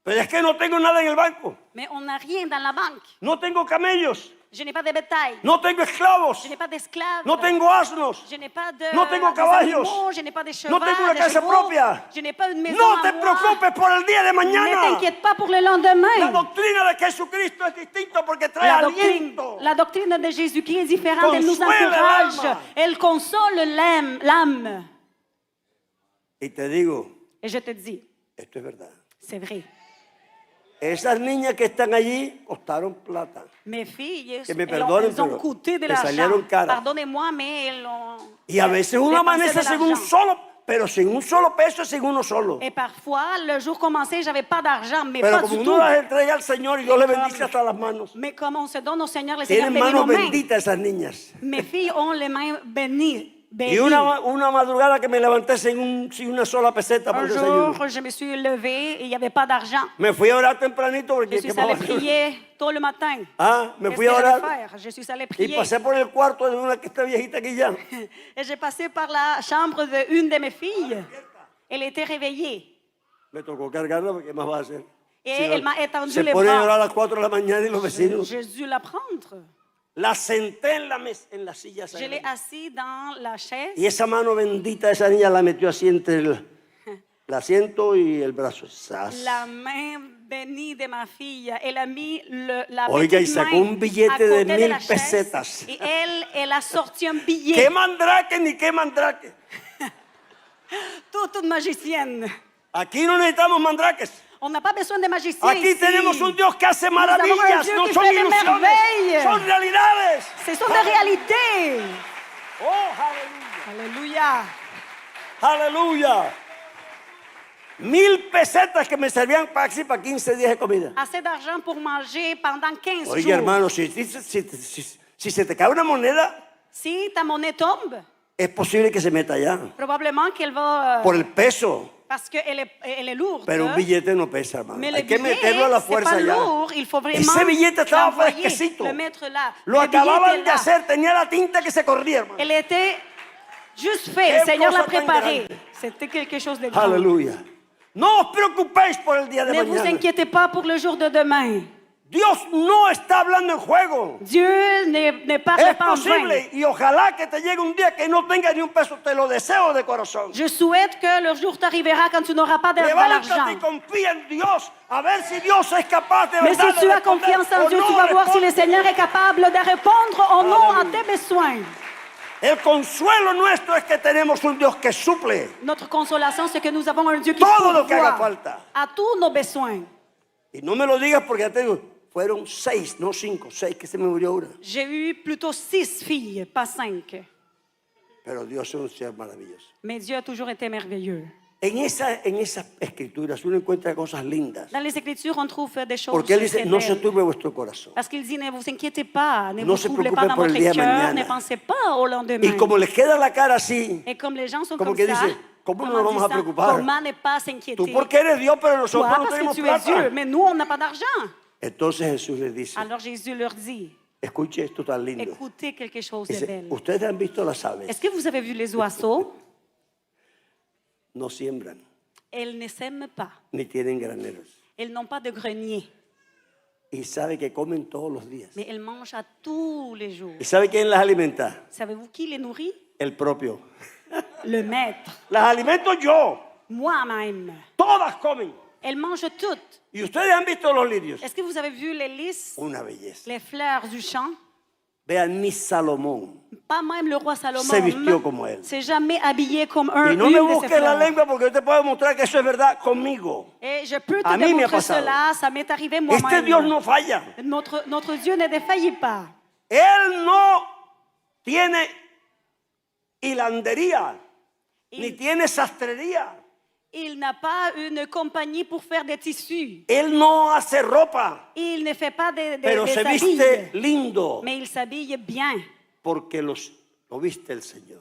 Pero es que no tengo nada en el banco, Mais on n'a rien dans la banque. no tengo camellos, Je n'ai pas de bétail. no tengo esclavos, Je n'ai pas d'esclaves. no tengo asnos, Je n'ai pas de no tengo des caballos, animaux, je n'ai pas de chevaux, no tengo una de casa chevaux, propia. je n'ai pas une maison No à te moi. preocupes por el día de Ne mañana. t'inquiète pas pour le La lendemain. doctrina de Jesucristo es distinta porque trae aliento. La doctrine de Jésus-Christ est différente. Elle nous Consuela encourage. l'âme. Elle console l'âme. Y te digo, Et je te dis, esto es verdad. c'est vrai. Esas niñas que están allí costaron plata. Mes filles, Que me elles perdonen, elles ont pero coûté de me salieron l'argent. caras. Pardonnez-moi, mais elles ont Y a veces uno dépensé amanece de sin un l'argent. solo, pero sin un solo peso, sin uno solo. Et parfois, le jour commençait, j'avais pas d'argent, mais Pero pas como du uno tout. las entrega al Señor y Dios le bendice hasta las manos. Mais comme on se donne au Seigneur, le Seigneur Tienen bénit manos nos mains. benditas esas niñas. Mes filles ont les mains bénies. Y una madrugada que me levanté sin una sola peseta para Un el desayuno. jour, je me suis levée et il n'y avait pas d'argent. Me fui a orar tempranito porque Je suis allée prier tôt le matin. Ah, me Qu'est-ce fui que a j'allais orar faire? Je suis allée y prier. pasé por el cuarto de una que está viejita aquí ya. Et j'ai passé par la chambre d'une de mes filles. Elle était réveillée. Me tocó cargarla porque ¿qué más va a hacer? Et Si elle m'a étendu se les pone a bras. orar a las 4 de la mañana y los vecinos. J'ai dû la prendre. La senté en la silla Je l'ai sagrada. assise dans la chaise. Y esa mano bendita de esa niña la metió así entre el asiento y el brazo. ¡Zas! La main bénie de ma fille. Elle a mis la Oiga, y petite sacó main un billete à de côté 1000 la chaise. pesetas. Et elle a sorti un billet. ¡Qué mandrake ni qué mandrake! Toute magicienne. Aquí no necesitamos mandrakes. On n'a pas besoin de magiciens Aquí ici. tenemos un Dios que hace avons un maravillas, Dieu no qui son fait des ilusiones, merveilles. son realidades. Ce sont des réalités. Oh, Alléluia. aleluya. 1000 pesetas que me servían para 15 días de comida. Assez d'argent pour manger pendant 15 Oiga, jours. hermano, si se te cae una moneda, Si ta monnaie tombe, es posible que se meta allá probablement qu'elle va... por el peso. parce qu'elle est lourde. Pero un billete no pesa, hermano. Mais le Hay que billet, meterlo a la c'est fuerza pas allá. lourd. Il faut vraiment Ese billete estaba l'envoyer, fresquecito. le mettre là. Lo Le billet acababan était de là. hacer, tenía la tinta que se corría, hermano. Elle était juste faite. Qué Le Seigneur l'a cosa tan préparée. grande. C'était quelque chose de grand. Aleluya. No os preocupéis por el día de Ne vous mañana. inquiétez pas pour le jour de demain. Dios no está hablando en juego. Dieu ne parle Es pas en vain. posible y ojalá que te llegue un día que no tengas ni un peso. Te lo deseo de corazón. Je souhaite que le jour t'arrivera quand tu n'auras pas Levántate y d'argent. confía en Dios. A ver si Dios es capaz de Mais verdad si tu de as responder confiance en o Dieu, no tu vas voir si le responde. Seigneur est capable de répondre ou non à tes besoins. El consuelo nuestro es que tenemos un Dios que suple Notre consolation, c'est que nous avons un Dieu qui todo lo que haga pourvoit falta. à tous nos besoins. Y no me lo digas porque ya te digo, fueron 6, no 5, 6 que se me murió una. J'ai eu plutôt 6 filles, pas 5. Pero Dios es un ser maravilloso. Mais Dieu a toujours été merveilleux. En esas escrituras uno encuentra cosas lindas. Dans les Écritures, on trouve des choses Porque Él dice, très no se belles. turbe vuestro corazón. Parce qu'il dit, ne vous inquiétez pas, ne No vous se troublez preocupen pas dans por el votre día de cœur, mañana. ne pensez pas au lendemain. Y como les queda la cara así, Et comme les gens sont como comme que ça, dice, ¿cómo no comment nos vamos a dit ça? preocupar? Comment ne pas tú s'inquiéter? porque eres Dios, pero nosotros Toi, no parce que tenemos tu es Dieu, plata. mais nous, on n'a pas d'argent. Entonces Jesús les dice, Alors Jésus leur dit, escuche esto tan lindo. écoutez quelque chose de Dice, belle. ustedes han visto las aves, Est-ce que vous avez vu les oiseaux? no siembran, Elles ne s'aiment pas. ni tienen graneros. Elles n'ont pas de grenier. Y sabe que comen todos los días. Mais elles mangent à tous les jours. ¿Y sabe quién las alimenta? Savez-vous qui les nourrit? El propio. Le maître. Las alimento yo. Moi-même. Todas comen. Elles mangent toutes. Y ustedes han visto los lirios. Est-ce que vous avez vu les lys, Una belleza. les fleurs du champ? Vean ni Salomón. Pas même le roi Salomon Se vistió como él. s'est jamais habillé comme un Y no une me de ces busques la fleurs. lengua porque yo te puedo demostrar que eso es verdad conmigo. Et je peux te A mí me ha démontrer pasado. cela, ça m'est arrivé Este Dios moi-même. no falla. Notre Dieu ne défaillit pas. Él no tiene hilandería, ni Il, tiene sastrería. il n'a pas une compagnie pour faire des tissus. Él no hace ropa, Il ne fait pas pero des se habilles, viste lindo mais il s'habille bien. porque lo viste el Señor.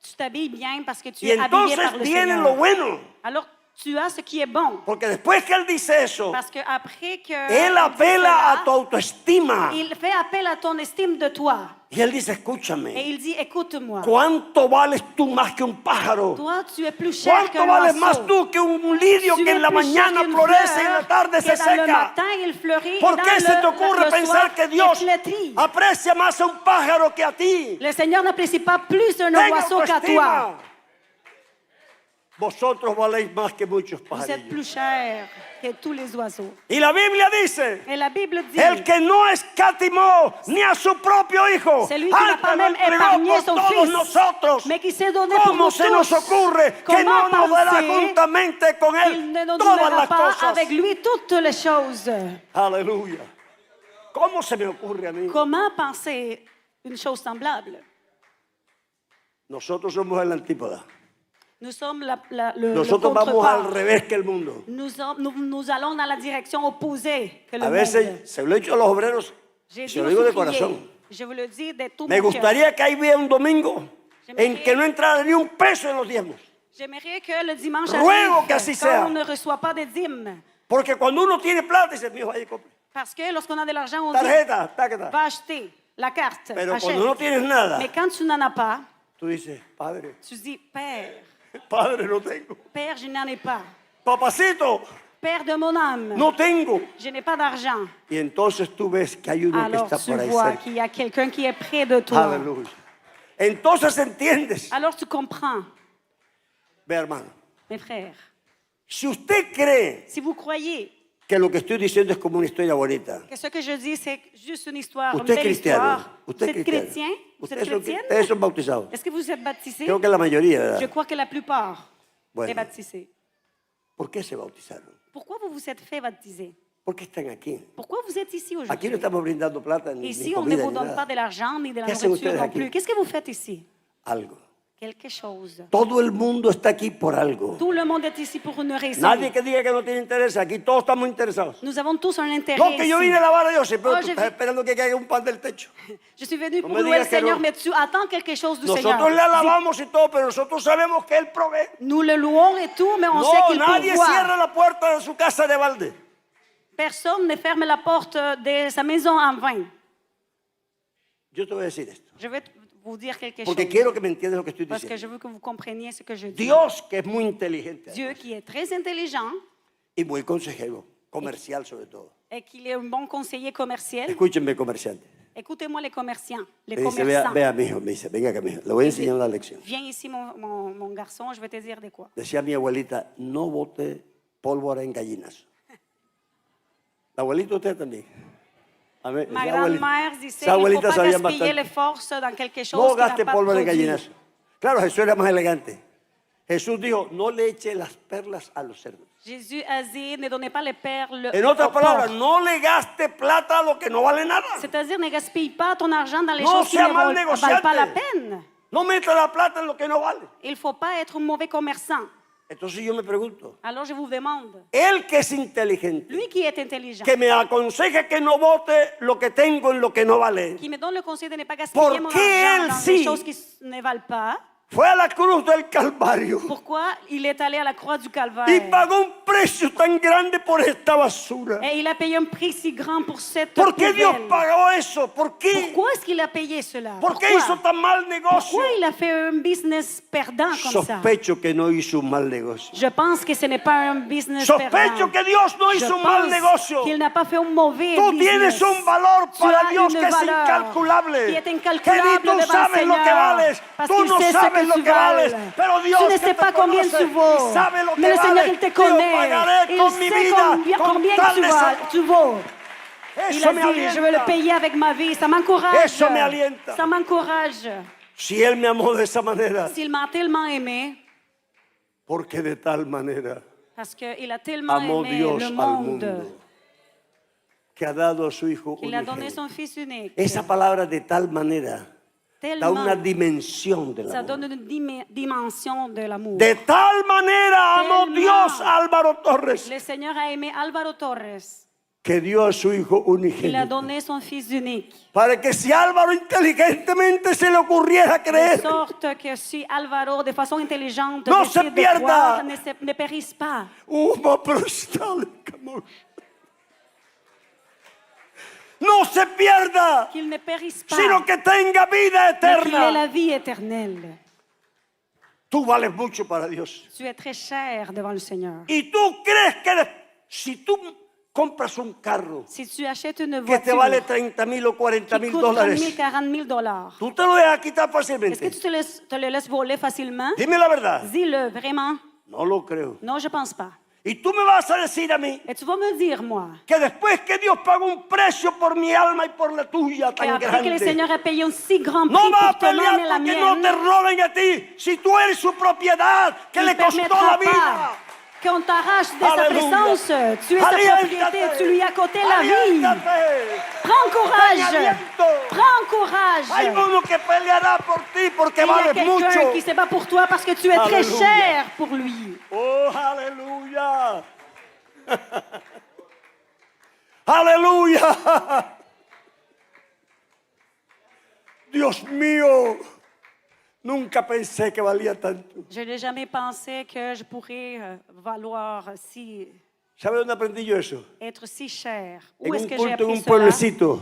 Tu t'habilles bien parce que tu Y es habillé entonces par le viene Seigneur. lo bueno, Alors, tu as ce qui est bon. porque después que Él dice eso, Parce qu'après que Él il dit apela a cela, tu autoestima. il fait appel à ton estime de toi. Y Él dice, Et escúchame, il dit, écoute-moi. ¿cuánto vales tú más que un pájaro? Toi, tu es plus cher ¿Cuánto qu'un vales oiseau. más tú que un lirio Tu que es en la plus cher mañana qu'une florece y en la fleur, tarde que se dans le seca? matin, il fleurit, ¿Por et qué dans se te le ocurre soir, pensar que Dios il flétrit? aprecia más a un pájaro que a ti? Le Seigneur n'apprécie pas plus un Ten oiseau qu'à autoestima. toi. Vosotros valéis más que muchos Vous êtes pajarillos. plus chers que tous les oiseaux. Y la Biblia dice, Et la Bible dit, el que no escatimó ni a su propio hijo, celui qui n'a antes pas lo même entregó épargné por son todos fils, nosotros. mais qui s'est donné pour ¿Cómo nous se nos tous? ocurre que Comment no nos dará penser juntamente con qu'il él ne nous todas donnera las pas cosas? avec lui toutes les choses? Aleluya. ¿Cómo se me ocurre a mí? Comment penser une chose semblable? Nosotros somos el antípoda. Nous sommes le Nosotros vamos al contrepart. revés que el mundo. Nous allons dans la direction opposée que le A monde. veces, se lo he dicho a los obreros, J'ai se dit lo aux digo de ouvriers, corazón. je vous le dis de tout Me mon cœur. gustaría que hubiera un domingo en que no entrara ni un peso en los diezmos. J'aimerais que le dimanche Ruego arrive que así quand sea. on ne reçoit pas de dîmes. Porque cuando uno tiene plata, dice, mi hijo, vaya y compre. Parce que lorsqu'on a de l'argent, on dit, Tarjeta, tácata. va acheter la carte, Pero achète. cuando no tienes nada, Mais quand tu n'en as pas, tú dices, padre, tu dis, Père, padre, no tengo. Père, je n'en ai pas. Papacito, Père de mon âme, no tengo. je n'ai pas d'argent. Y entonces tú ves que hay uno que Alors está tu por ahí vois cerca. qu'il y a quelqu'un qui est près de toi. Aleluya. Entonces entiendes, Alors tu comprends, ve hermano, mes frères. si usted cree Si vous croyez que lo que estoy diciendo es como una historia bonita, que ce que je dis, c'est juste une histoire, une usted es belle cristiano, histoire, vous usted es êtes cristiano, chrétien? Vous êtes ustedes chrétienne? son bautizados. Est-ce que vous êtes baptisé? Creo que la mayoría, Je ¿verdad? crois que la plupart Bueno. est baptisé. ¿Por qué se bautizaron? Pourquoi vous vous êtes fait baptiser? ¿Por qué están aquí? Pourquoi vous êtes ici Aquí no aujourd'hui? estamos brindando plata ni Ici, on ne comida vous ni donne pas nada. de l'argent ni de la ¿Qué hacen nourriture ustedes non aquí? plus. Qu'est-ce que vous faites ici? Algo. Quelque chose. Todo el mundo está aquí por algo. Tout le monde est ici pour une raison. Nadie que diga que no tiene interés. Aquí todos estamos interesados. Nous avons tous un intérêt No, que yo ici. vine a lavar a Dios, pero Oh, tú je estás vi- esperando que caiga un pan del techo. Je suis venu No pour me louer le digas que Seigneur, no. mais tu attends quelque chose du Nosotros Seigneur. le alabamos y todo, pero nosotros sabemos que Él provee. Nous le louons et tout, mais on sait No, qu'il nadie pourvoit. cierra la puerta de su casa de balde. Personne ne ferme la porte de sa maison en vain. Yo te voy a decir esto, Je vais vous dire quelque porque chose. quiero que me entiendas lo que estoy Parce que je diciendo. veux que vous compreniez ce que je dis. Dios, que es muy inteligente Dieu qui est très intelligent y muy consejero, comercial sobre todo. et qu'il est un bon conseiller commercial. Escúchenme, comerciante. Écoutez-moi les commerçants, les Me dice, vea, commerçants. vea, mi hijo, me dice, venga acá, mi hijo, le voy a enseñar una lección. Viens ici, mon garçon, je vais te dire de quoi. Decía mi abuelita, no bote pólvora en gallinas. La abuelita usted también. A ver, Ma esa abuelita- grand-mère disait esa qu'il ne faut abuelita pas sabían gaspiller les bastante. forces dans quelque chose No qui n'a gaste pas pólvora en produit. gallinas. Claro, Jesús era más elegante. Jesús dijo, no le eche las perlas a los cerdos. Jésus a dit, ne donnez pas les perles En otras aux palabras, porcs. no le gaste plata a lo que no vale nada. C'est-à-dire, ne gaspille pas ton argent dans les No choses qui sea ne mal valent pas la negociante. peine. No meta la plata en lo que no vale. Il ne faut pas être un mauvais commerçant. Entonces yo me pregunto, Alors je vous demande, él que es inteligente, lui qui est intelligent, que me aconseje que no bote lo que tengo en lo que no vale, qui me donne le conseil de ne pas gaspiller ¿Por mon qué argent él dans sí? des choses qui ne valent pas, fue a la cruz del Calvario pourquoi il est allé à la croix du Calvaire y pagó un precio tan grande por esta basura. et il a payé un prix si grand pour cette ¿Por qué Dios poubelle. pagó eso? ¿Por qué? Pourquoi est-ce qu'il a payé cela? ¿Por qué Pourquoi? hizo tan mal negocio? Pourquoi il a fait un business perdant comme ça? Sospecho que no hizo un mal negocio. Je pense que ce n'est pas un business Sospecho perdant. que Dios no Je hizo un mal pense negocio. qu'il n'a pas fait un mauvais Tú business. tienes un valor Tu para as Dios une que es valeur incalculable. qui est Que incalculable ni tú devant le sabes lo que Seigneur, vales. parce Tú qu'il no sait ce sabes que lo tu que vales. vales. Pero Dios Tu ne que sais te pas combien conoce tu vaux. y sabe lo que Mais le Seigneur, vales. il te Yo connaît. pagaré Il con mi sait vida, con combien tal tu de tu vaux. Il Eso a me dit, je veux le alienta. payer avec ma vie. Ça m'encourage. Eso me alienta. Ça m'encourage. Si Él me amó de esa manera, S'il m'a tellement aimé, porque de tal manera parce qu'il a tellement amó aimé Dios le al monde, mundo que ha dado a su Hijo qu'il a donné unigénito. son Fils unique. Esa palabra de tal manera da Tellement, una dimensión del ça amor. donne une dimension de l'amour. De tal manera amó Tellement. Dios a Álvaro Torres Le Seigneur a aimé Álvaro Torres. que dio a su Hijo Il a unigénito. donné son Fils unique. Para que si Álvaro inteligentemente se le ocurriera De creer, sorte que si Álvaro, de façon intelligente, No décide se de pierda. croire, ne périsse pas. no se pierda, Qu'il ne périsse pas. sino que tenga vida Mais qu'il ait eterna. la vie éternelle. Tú vales mucho para Dios. Tu es très cher devant le Seigneur. Y tú crees que si tú compras un carro Si tu achètes une que te voiture vale 30,000 o 40,000 qui coûte 30 000, dólares, 40 000 dollars, tú te lo dejas quitar est-ce que fácilmente. tu te le laisses voler facilement? Dime la verdad. Dis-le, vraiment. No lo creo. Non, je pense pas. Y tú me vas a decir a mí Et tu vas me dire, moi, que después que Dios pagó un precio por mi alma y por la tuya tan qu'après que le grande, Seigneur a payé un si grand prix no va pour a ton âme pelear et la porque no te mienne, roben a ti si tú eres su propiedad que il le ne costó la permettra vida. pas qu'on t'arrache de sa Alléluia. présence. Tu es sa Aliéntate. propriété, tu lui as coté la vie. Aliéntate. Prends courage. Ten aliento. Prends courage. Hay uno que peleará por ti porque Il y a vales quelqu'un mucho. qui se bat pour toi parce que tu es très Alléluia. cher pour lui. Oh, aleluya. Aleluya. Dios mío, nunca pensé que valía tanto. Je n'ai jamais pensé que je pourrais valoir si, ¿Sabe dónde aprendí yo eso? être si cher. En Où est-ce un que j'ai culto en appris un cela? pueblecito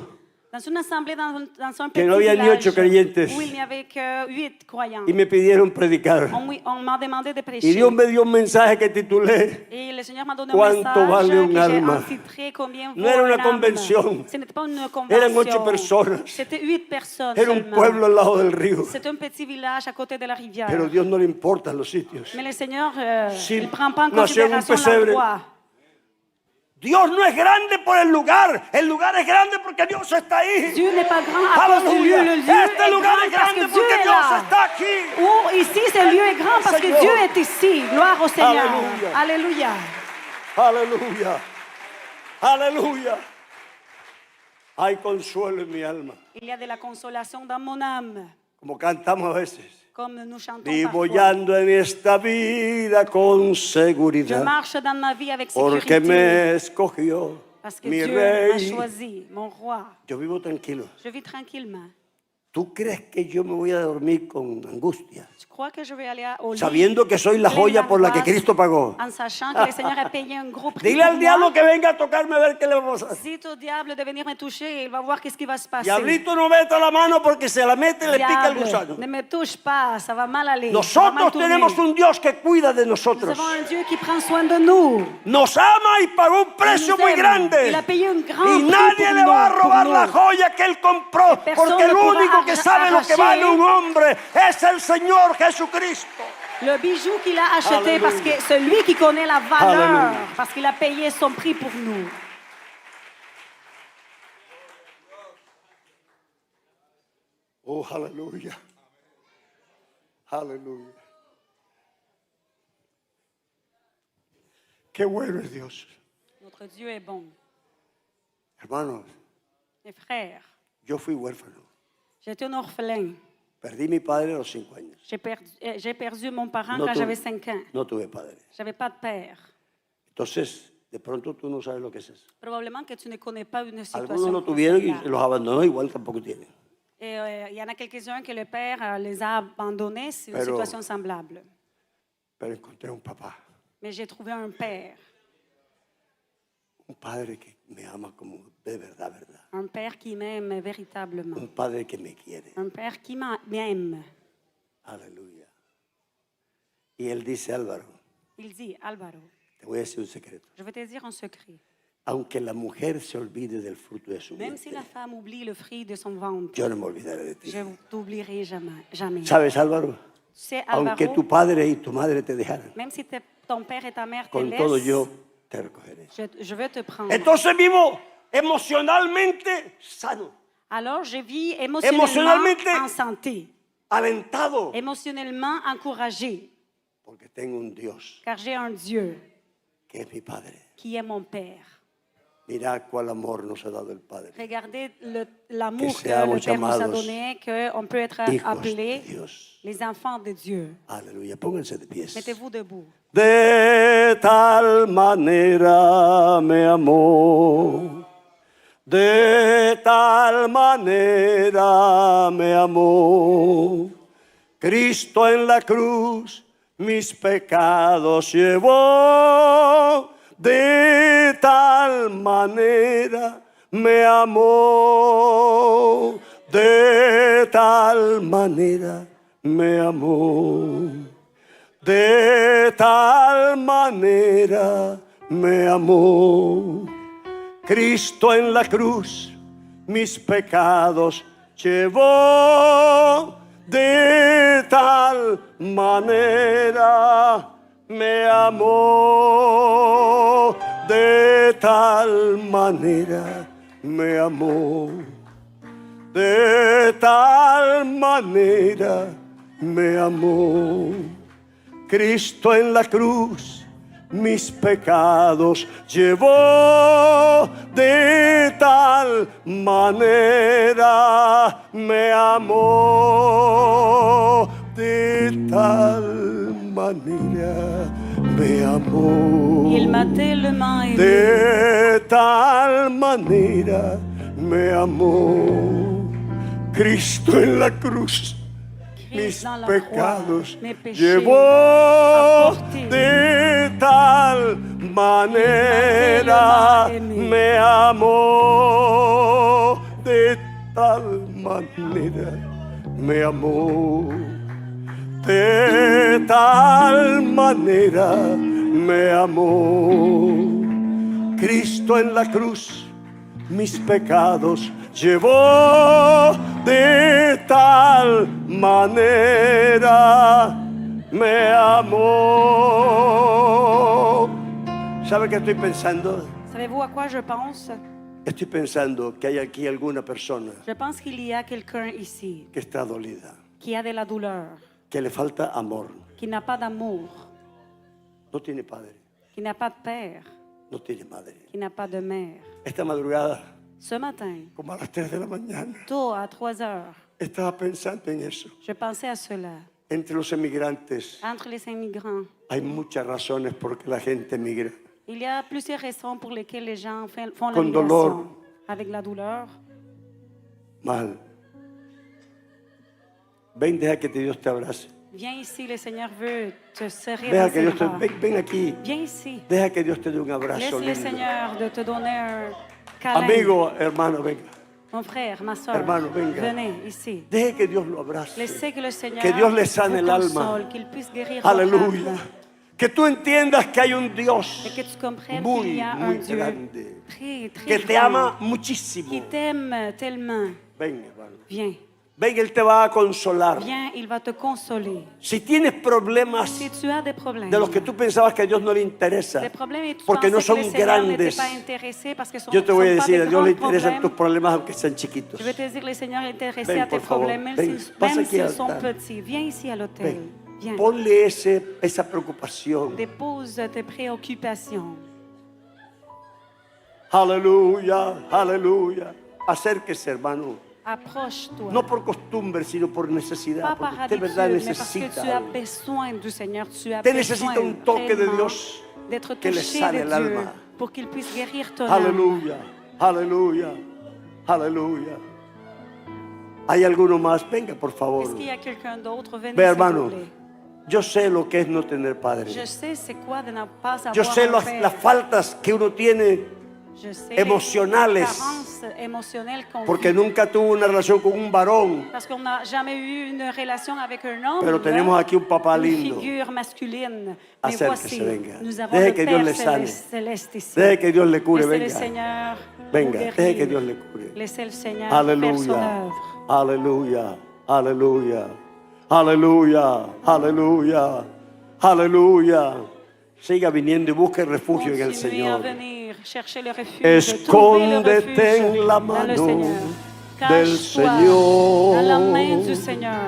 Dans une assemblée dans un que petit no había ni village 8 creyentes où il n'y avait que 8 croyants. y me pidieron predicar. On m'a demandé de Y prêcher. Dios me dio un mensaje que titulé Et le Seigneur m'a donné un ¿Cuánto message vale un que j'ai alma? entitré combien vaut No era un una âme. convención. Ce n'était pas une Eran convention. 8 personas. C'était 8 personnes Era un seulement. pueblo al lado del río. C'est un petit village à côté de la rivière. Pero Dios no le importan los sitios. Mais le Seigneur, Si il ne prend pas en nació en un considération pesebre. l'endroit. Dios no es grande por el lugar es grande porque Dios está ahí. Dieu n'est pas grand à cause du lieu. Aleluya. Le lieu Este est lugar grand es parce grande que Dieu porque est Dios là. está aquí. Ou ici, ce lieu est grand parce que Seigneur. Dieu est ici. Gloire au Seigneur. Alléluia. Alléluia. Aleluya. Aleluya. Hay consuelo en mi alma. Il y a de la consolation dans mon âme, Como cantamos a veces. comme nous chantons Vivo parfois. yando en esta vida con Je seguridad. marche dans ma vie avec Porque sécurité. me escogió Parce que mi Dieu m'a rey. choisi, mon roi. Yo vivo tranquilo. Je vis tranquillement. ¿Tú crees que yo me voy a dormir con angustia? Tu crois que je vais aller au lit Sabiendo que soy la plein joya por la que d'angoisse, Cristo pagó. en sachant que le Seigneur a payé un gros prix Dile pour al diablo moi. que venga a tocarme a ver qué le va a pasar. Dites au diable de venir me toucher, il va voir qu'est-ce qui va se passer. Diablito, no meta la mano porque se la mete y le pica el Diable, gusano. ne me touche pas, ça va mal aller. ça va mal Nosotros tourner. tenemos un Dios que cuida de Nous nosotros. avons un Dieu qui prend soin de nous. Nos ama y pagó un precio Il nous muy aime. grande. Il a payé un grand Y prix nadie pour le va a nous, robar pour la nous. joya que él compró. personne Porque el ne pourra único que sabe lo que arracher. vale un hombre es el Señor Jesucristo. Le bijou qu'il a acheté, Alléluia. parce que celui qui connaît la valeur, Alléluia. parce qu'il a payé son prix pour nous. Oh, aleluya. Aleluya. Qué bueno es Dios. Notre Dieu est bon. Hermanos, Mes frères, yo fui huérfano. j'étais un orphelin. Perdí mi padre a los 5 años. J'ai perdu mon parent No quand tuve- j'avais 5 ans. No tuve padre. J'avais pas de père. Entonces, de pronto tú no sabes lo que es eso. Probablement que tu ne connais pas une Algunos situation lo tuvieron y similaire. los abandonó, igual tampoco tienen. Et il y en a quelques-uns que le père les a abandonnés, c'est une Pero- situation semblable. Pero encontré un papá, Mais j'ai trouvé un père, un padre que me ama como de verdad, verdad. un père qui m'aime véritablement, Un padre que me quiere. un père qui m'aime. Aleluya. Y él dice, Álvaro, Il dit, Álvaro, te voy a decir un secreto. je vais te dire un secret. Aunque la mujer se olvide del fruto de su Même si la vientre, femme oublie le fruit de son ventre, yo no me olvidaré de ti. je ne t'oublierai jamais. jamais. ¿Sabes, Álvaro? Tu sais, Álvaro, Aunque tu padre y tu madre te dejaran, même si ton père et ta mère te con todo laissent, yo te recogeré. je veux te prendre. Entonces vivo emocionalmente sano, Alors, je vis Emocionalmente- émotionnellement en santé, alentado, émotionnellement encouragé, porque tengo un Dios car j'ai un Dieu que es mi Padre. qui est mon Père. Mira cuál amor nos ha dado el Padre. Regardez l'amour Que que le seamos Père nous a llamados donné, qu'on peut être Hijos de appelés Dios. les enfants de Dieu. Aleluya, pónganse de pies. Mettez-vous debout. De tal manera me amó, de tal manera me amó. Cristo en la cruz mis pecados llevó, de tal manera me amó, de tal manera me amó. De tal manera me amó. Cristo en la cruz mis pecados llevó. De tal manera me amó, de tal manera me amó, de tal manera me amó. Cristo en la cruz mis pecados llevó, de tal manera me amó, de tal manera me amó. Il m'a tellement aimé. De tal manera me amó. Cristo en la cruz mis dans la pecados croix, mes péchés, llevó, a porté. de tal manera me amó, de tal manera me amó, de tal manera me amó. Cristo en la cruz mis pecados llevó, de tal manera me amó. ¿Sabe qué estoy pensando? Savez-vous à quoi je pense? Estoy pensando que hay aquí alguna persona Je pense qu'il y a quelqu'un ici que está dolida, qui a de la douleur, que le falta amor, qui n'a pas d'amour, no tiene padre, qui n'a pas de père, no tiene madre. qui n'a pas de mère. Esta madrugada, Ce matin, como a las 3 de la mañana, tôt à 3 heures, estaba pensando en eso. je pensais à cela. Entre los emigrantes Entre les immigrants, hay muchas razones por que la gente migra. il y a plusieurs raisons pour lesquelles les gens font la Con migration. dolor. Avec la douleur. Mal. Ven, deja que Dios te abrace. Viens ici, le Seigneur veut te serrer Deja dans que ses Dios te, bras. ven aquí. Viens ici. Deja que Dios te dé un abrazo Laisse le lindo. Seigneur de te donner un câlin. Amigo, hermano, venga. Mon frère, ma soeur, Hermano, venga. venez ici. Deje que Dios lo abrace. Laissez que le Seigneur Que Dios le sane vous el alma. console, qu'il puisse guérir votre Aleluya. âme. Que tú entiendas que hay un Dios Et que tu comprennes muy, qu'il y a un muy Dieu grande. très, très Que te grand, ama muchísimo. qui t'aime tellement. Ven, hermano. Viens, Ven, Él te va a consolar. viens, il va te consoler. Si tienes problemas Si tu as des problèmes, de los que tú pensabas que a Dios no le interesa, des problèmes et tu porque no pensais que son le Seigneur n'était grandes, pas intéressé parce que yo te voy a sont pas decir, des a Dios le grands interesan tus problèmes. problemas aunque sean chiquitos. Je vais te dire, le Seigneur est intéressé Ven, à tes por favor, problèmes, même ven, s'ils pasa même aquí al s'ils sont altar. petits. Viens ici à l'hôtel. Ven, Viens. ponle esa preocupación. Dépose tes préoccupations. Aleluya, aleluya. Acérquese, hermano. Approche-toi. No por costumbre, sino por Pas necesidad. par Porque usted, verdad, habitude, mais parce que necesita tu as algo. besoin du Seigneur. Tu as Usted besoin necesita un toque de vraiment Dios d'être que le touché sane de el Dieu alma. pour qu'il puisse guérir ton âme. Aleluya, aleluya, aleluya. ¿Hay alguno más? Venga, por favor. Est-ce qu'il y a quelqu'un d'autre? Venez, Ve, s'il hermano, vous plaît. yo sé lo que es no tener padre. Je sais c'est quoi de ne pas avoir Yo sé un père. las faltas que uno tiene Je sais emocionales. les carences émotionnelles qu'on porque vit. nunca tuvo una relación con un varón. Parce qu'on n'a jamais eu une relation avec un homme. Pero tenemos aquí un papá une lindo. figure masculine. Mais Acérquese, voici, venga. nous avons Deje le que Dios le Père sane. céleste ici. Deje que Dios le cure, Laissez le venga. Seigneur Venga, vous guérir. deje que Dios le cure. Laissez le Seigneur faire son Aleluya, œuvre. aleluya, aleluya, aleluya, aleluya, aleluya. Siga viniendo y busque refugio en el Continuez à Señor. venir chercher le refuge, trouver le Escóndete refuge en la dans le mano Seigneur. del Cache-toi dans la main du Señor Seigneur.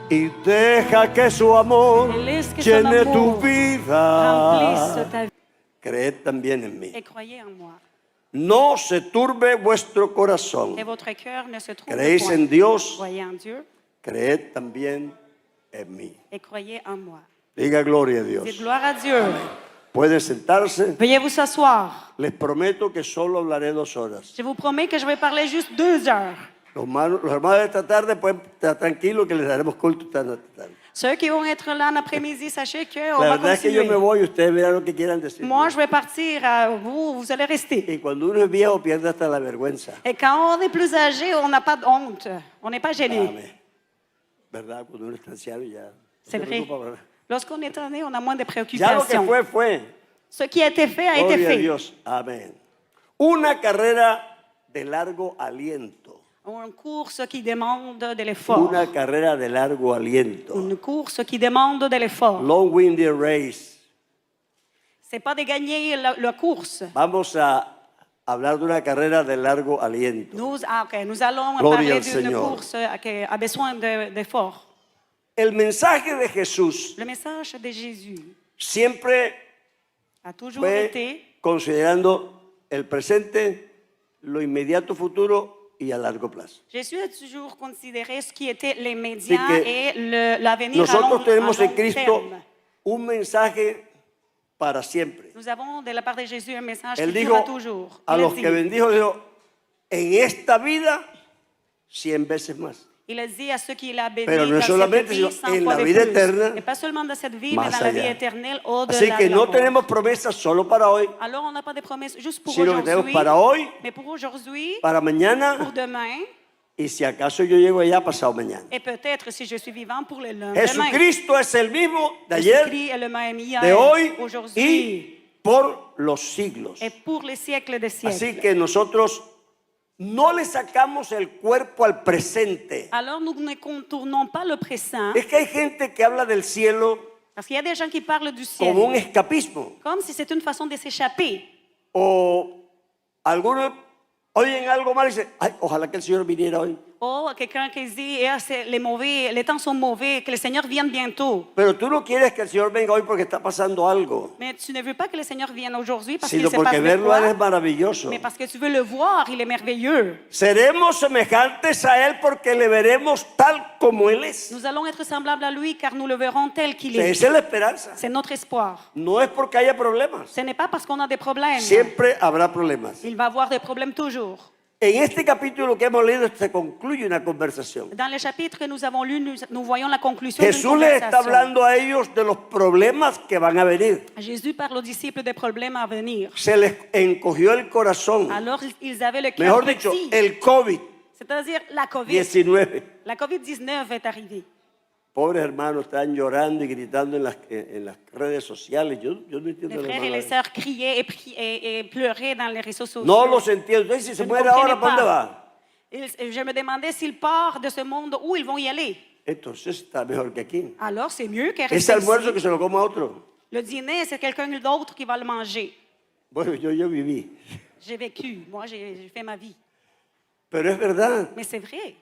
y deja que su amor Et laisse que son llene tu amour vida. remplisse ta vie. Creed también en mí. Et croyez en moi. No se turbe vuestro corazón. Et votre cœur ne se trouve Creéis point. en Dios, Croyez en Dieu creed también en mí. et croyez en moi. Diga gloria a Dios. Dites gloire à Dieu. Pueden sentarse. Veuillez vous asseoir. Les prometo que solo hablaré 2 horas. Je vous promets que je vais parler juste 2 heures. Los hermanos de esta tarde pueden estar tranquilos que les daremos culto esta tarde. Ceux qui vont être là en après-midi, sachez qu'on La va verdad es que yo continuer. me voy y ustedes verán lo que quieran decir. Moi, je vais partir. Vous allez rester. Y cuando uno es viejo pierde hasta la vergüenza. Et quand on est plus âgé, on n'a pas de honte. On n'est pas gêné. Amén. ¿Verdad? Cuando uno está anciano ya. C'est no se vrai. preocupa, ¿verdad? Lorsqu'on est tanné, on a moins de Ya lo que préoccupations. fue, fue. Ce qui a été fait a été Gloria a fait. Dios. Amén. Una carrera de largo aliento. Une course qui demande de l'effort. Una carrera de largo aliento. Une course qui demande de l'effort. Long-winded race. C'est pas de gagner la course. Vamos a hablar de una carrera de largo aliento. Nous allons Gloria parler al d'une Señor. course qui a besoin d'efforts. El mensaje de Jesús Le message de Jésus siempre a toujours fue été considerando el presente, lo inmediato futuro y a largo plazo. Jésus a toujours considéré ce qui était l'immédiat Así que et l'avenir à Nosotros tenemos à en long Cristo terme. un mensaje para siempre. Nous avons de la part de Jésus un message Él qui durera dijo toujours. a Il los a que dit, bendijo, dijo, en esta vida 100 veces más. il a dit à ceux qui l'a béni Pero no dans solamente, cette vie, sino 100 en fois la de vida plus. eterna, Et pas seulement dans cette vie, más mais dans la vie allá. éternelle, Así au-delà que de la no mort. tenemos promesas solo para hoy, Alors, on n'a pas de promesses juste pour sino que tenemos aujourd'hui, para hoy, mais pour aujourd'hui, para pour mañana demain, y si acaso yo llego allá pasado mañana. et peut-être, si je suis vivant, pour le lendemain. Jesucristo es el mismo de ayer, Jésus-Christ est le même hier, de hoy aujourd'hui, y por los siglos. et pour les siècles des siècles. Así que nosotros no le sacamos el cuerpo al presente. Alors, nous ne contournons pas le présent, Es que hay gente que habla del cielo parce qu'il y a des gens qui parlent du ciel como un escapismo. comme si c'est une façon de s'échapper. O algunos oyen algo mal y dicen, ay, ojalá que el Señor viniera hoy. Oh, quelqu'un qui dit, les temps sont mauvais, que le Seigneur vienne bientôt. Pero tú no quieres que el Señor venga hoy porque está pasando algo, Mais tu ne veux pas que le Seigneur vienne aujourd'hui parce qu'il sino se passe porque de verlo a Él quoi, es maravilloso. mais parce que tu veux le voir, il est merveilleux. Seremos semejantes a Él porque le veremos tal como Él es. Nous allons être semblables à lui car nous le verrons tel qu'il est. Esa es la esperanza. C'est notre espoir. No es porque haya problemas. Ce n'est pas parce qu'on a des problèmes. Siempre habrá problemas. Il va y avoir des problèmes toujours. En este capítulo que hemos leído se concluye una conversación. Dans le chapitre que nous avons lu, nous voyons la conclusion d'une Jesús les está conversation. hablando a ellos de los problemas que van a venir. Jésus parle aux disciples des problèmes à venir. Se les encogió el corazón. Alors, ils avaient le cœur Mejor dicho, petit. el COVID-19. C'est-à-dire la COVID. La COVID-19 est arrivée. Pobres hermanos están llorando y gritando en las redes sociales. Yo no Les entiendo la frères et les palabra. sœurs criaient et pleuraient dans les réseaux sociaux. No los entiendo. Entonces, si Je se ne muere comprenais ahora, ¿para dónde pas. va? Je me demandais s'ils partent de ce monde, où ils vont y aller. Entonces está mejor que aquí. Alors, c'est mieux qu'à Ese rester almuerzo que ici. se lo coma otro. Le dîner, c'est quelqu'un d'autre qui va le manger. Bueno, yo viví. J'ai vécu, moi, j'ai fait ma vie. Pero es verdad. Mais c'est vrai.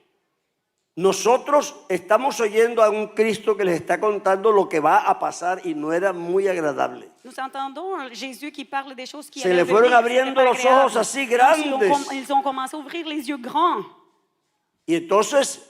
Nosotros estamos oyendo a un Cristo que les está contando lo que va a pasar y no era muy agradable. Nous entendons Jésus qui parle des choses qui Se allaient le fueron venir, abriendo c'était pas los ojos agréable. así Donc, grandes. ils ont commencé à ouvrir les yeux grands. Y entonces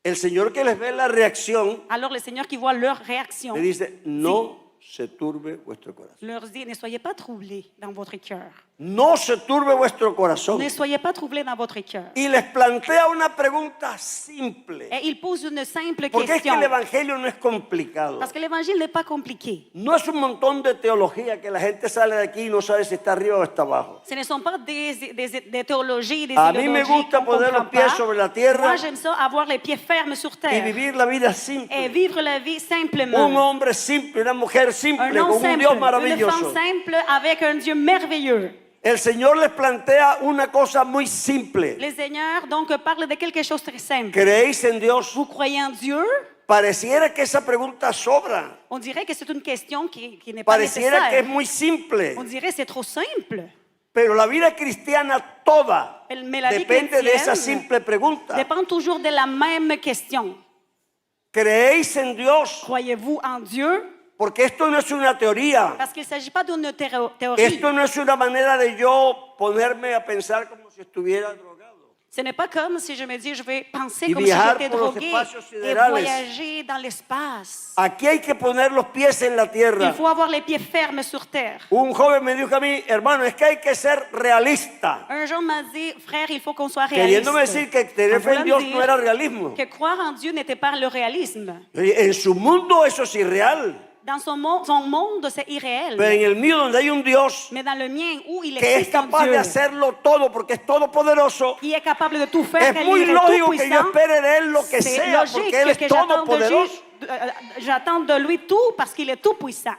el Señor que les ve la reacción Alors le Seigneur qui voit leur réaction le dice, no se turbe vuestro corazón. leur dit, ne soyez pas troublés dans votre cœur. No se turbe vuestro corazón. Ne soyez pas troublés dans votre cœur. Y les plantea una pregunta simple. Et il pose une simple Porque es que question. el Evangelio no es complicado. Parce que l'évangile n'est pas compliqué. No es un montón de teología que la gente sale de aquí y no sabe si está arriba o está abajo. Ce ne sont pas des théologies, des A mí me idéologies gusta qu'on poner los comprend pies pas. sobre la tierra Moi, j'aime ça, avoir les pieds fermes sur y terre. vivir la vida Et simple. vivre la vie simplement. Un hombre simple, una mujer Un simple, homme con un simple, Dios une maravilloso. femme simple avec un Dieu merveilleux. El Señor les plantea una cosa muy simple. Le Seigneur donc parle de quelque chose de très simple. ¿Creéis en Dios? Vous croyez en Dieu? Pareciera que esa pregunta sobra. On dirait que c'est une question qui n'est pas Pareciera que es nécessaire. muy simple. On dirait que c'est trop simple. Pero la vida cristiana toda Mais la vie depende de esa chrétienne simple pregunta. dépend toujours de la même question. ¿Creéis en Dios? Croyez-vous en Dieu? Porque esto no es una teoría. Parce qu'il ne s'agit pas d'une théorie. Esto no es una manera de yo ponerme a pensar como si estuviera drogado. Ce n'est pas comme si je me dis, je vais penser Y comme si viajar j'étais por los drogué espacios et siderales. voyager dans l'espace. Aquí hay que poner los pies en la tierra. Il faut avoir les pieds fermes sur terre. Un joven me dijo a mí, hermano, es que hay que ser realista. Un jour m'a dit, frère, il faut qu'on soit réaliste. Queriéndome decir que tener fe en Dios no era realismo. Que croire en Dieu n'était pas le réalisme. En su mundo eso es irreal. Dans son monde, c'est irréel. Pero en el mío, donde hay un Dios Mais dans le mien, où il que es existe un capaz de Dieu hacerlo todo porque es todopoderoso, qui est capable de tout faire, es car muy il est lógico que yo tout-puissant, espere de Él lo que c'est sea logique porque Él es que j'attende todopoderoso. j'attends de lui tout parce qu'il est tout-puissant.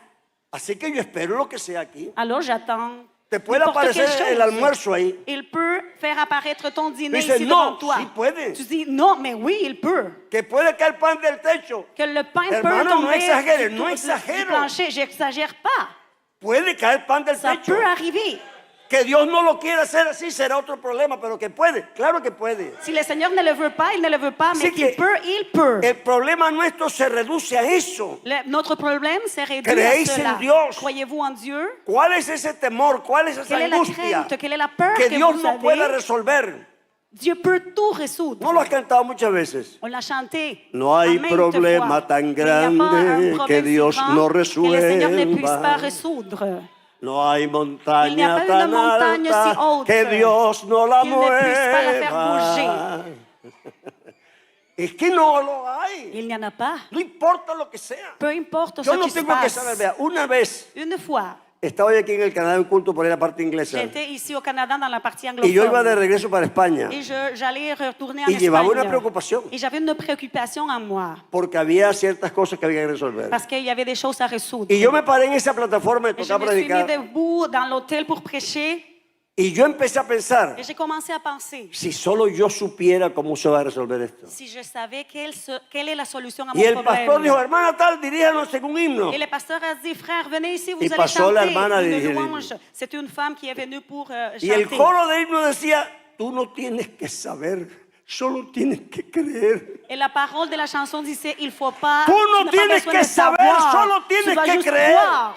Así que yo espero lo que sea aquí. Alors j'attends Te puede n'importe aparecer quelle chose. el almuerzo ahí. Il peut faire apparaître ton dîner Dice, ici devant no, toi. sí puede. Tu dis, non, mais oui, il peut. Que puede caer pan del techo. Que le pain Hermano, peut no tomber exagere, du no du exagero. plancher. J'exagère pas. Puede caer pan del Ça techo. peut arriver. Que Dios no lo quiera hacer así será otro problema, pero que puede, claro que puede. Si le Seigneur ne le veut pas, il ne le veut pas, mais Así qu'il que peut, il peut. el problema nuestro se reduce a eso. Notre problème, c'est réduit ¿Creéis à cela. en Dios? Croyez-vous en Dieu? ¿Cuál es ese temor? ¿Cuál es esa Quelle est la angustia crainte? Quelle est la peur que que Dios vous no pueda avez? resolver? Dieu peut tout résoudre. No lo has cantado muchas veces. On l'a chanté. No hay à maintes problema fois. tan Mais il n'y a pas un grande problème que si Dios grand no que le Seigneur ne puisse resuelva. pas résoudre. No hay Il n'y a montaña pas une tan montagne si alta haute que Dios no la qu'il ne puisse pas la faire mueva. Es que no lo hay. Il n'y en a pas. No importa lo que sea. Peu importe Yo ce no qui se tengo que passe. saber. Vea, una vez Une fois, estaba yo aquí en el Canadá en un culto por ahí la parte inglesa. j'étais ici au Canada dans la partie Y yo iba de anglophone. regreso para España. Et j'allais retourner en Y llevaba una Espagne. preocupación. Et j'avais une préoccupation en moi. Porque había ciertas cosas que había que resolver. Parce qu'il y avait des choses à résoudre. Y yo me paré en esa plataforma y Et je tocaba me suis mis predicar. debout dans l'hôtel pour prêcher. Y yo empecé a pensar, Et j'ai commencé à penser, si solo yo supiera cómo se va a resolver esto. si je savais quelle est la solution à Y mon el pastor dijo, problème. hermana tal, diríjanos en un himno. Et le pasteur a dit, frère, venez ici, vous Y allez pasó la chanter hermana une de- louange. C'est une femme qui est venue pour Y el chanter. coro de himno decía, tú no tienes que saber, solo tienes que creer. Et la parole de la chanson disait, il faut pas, Tú no tu n'as pas tienes besoin que de saber, savoir, solo tu tienes dois que juste creer. croire.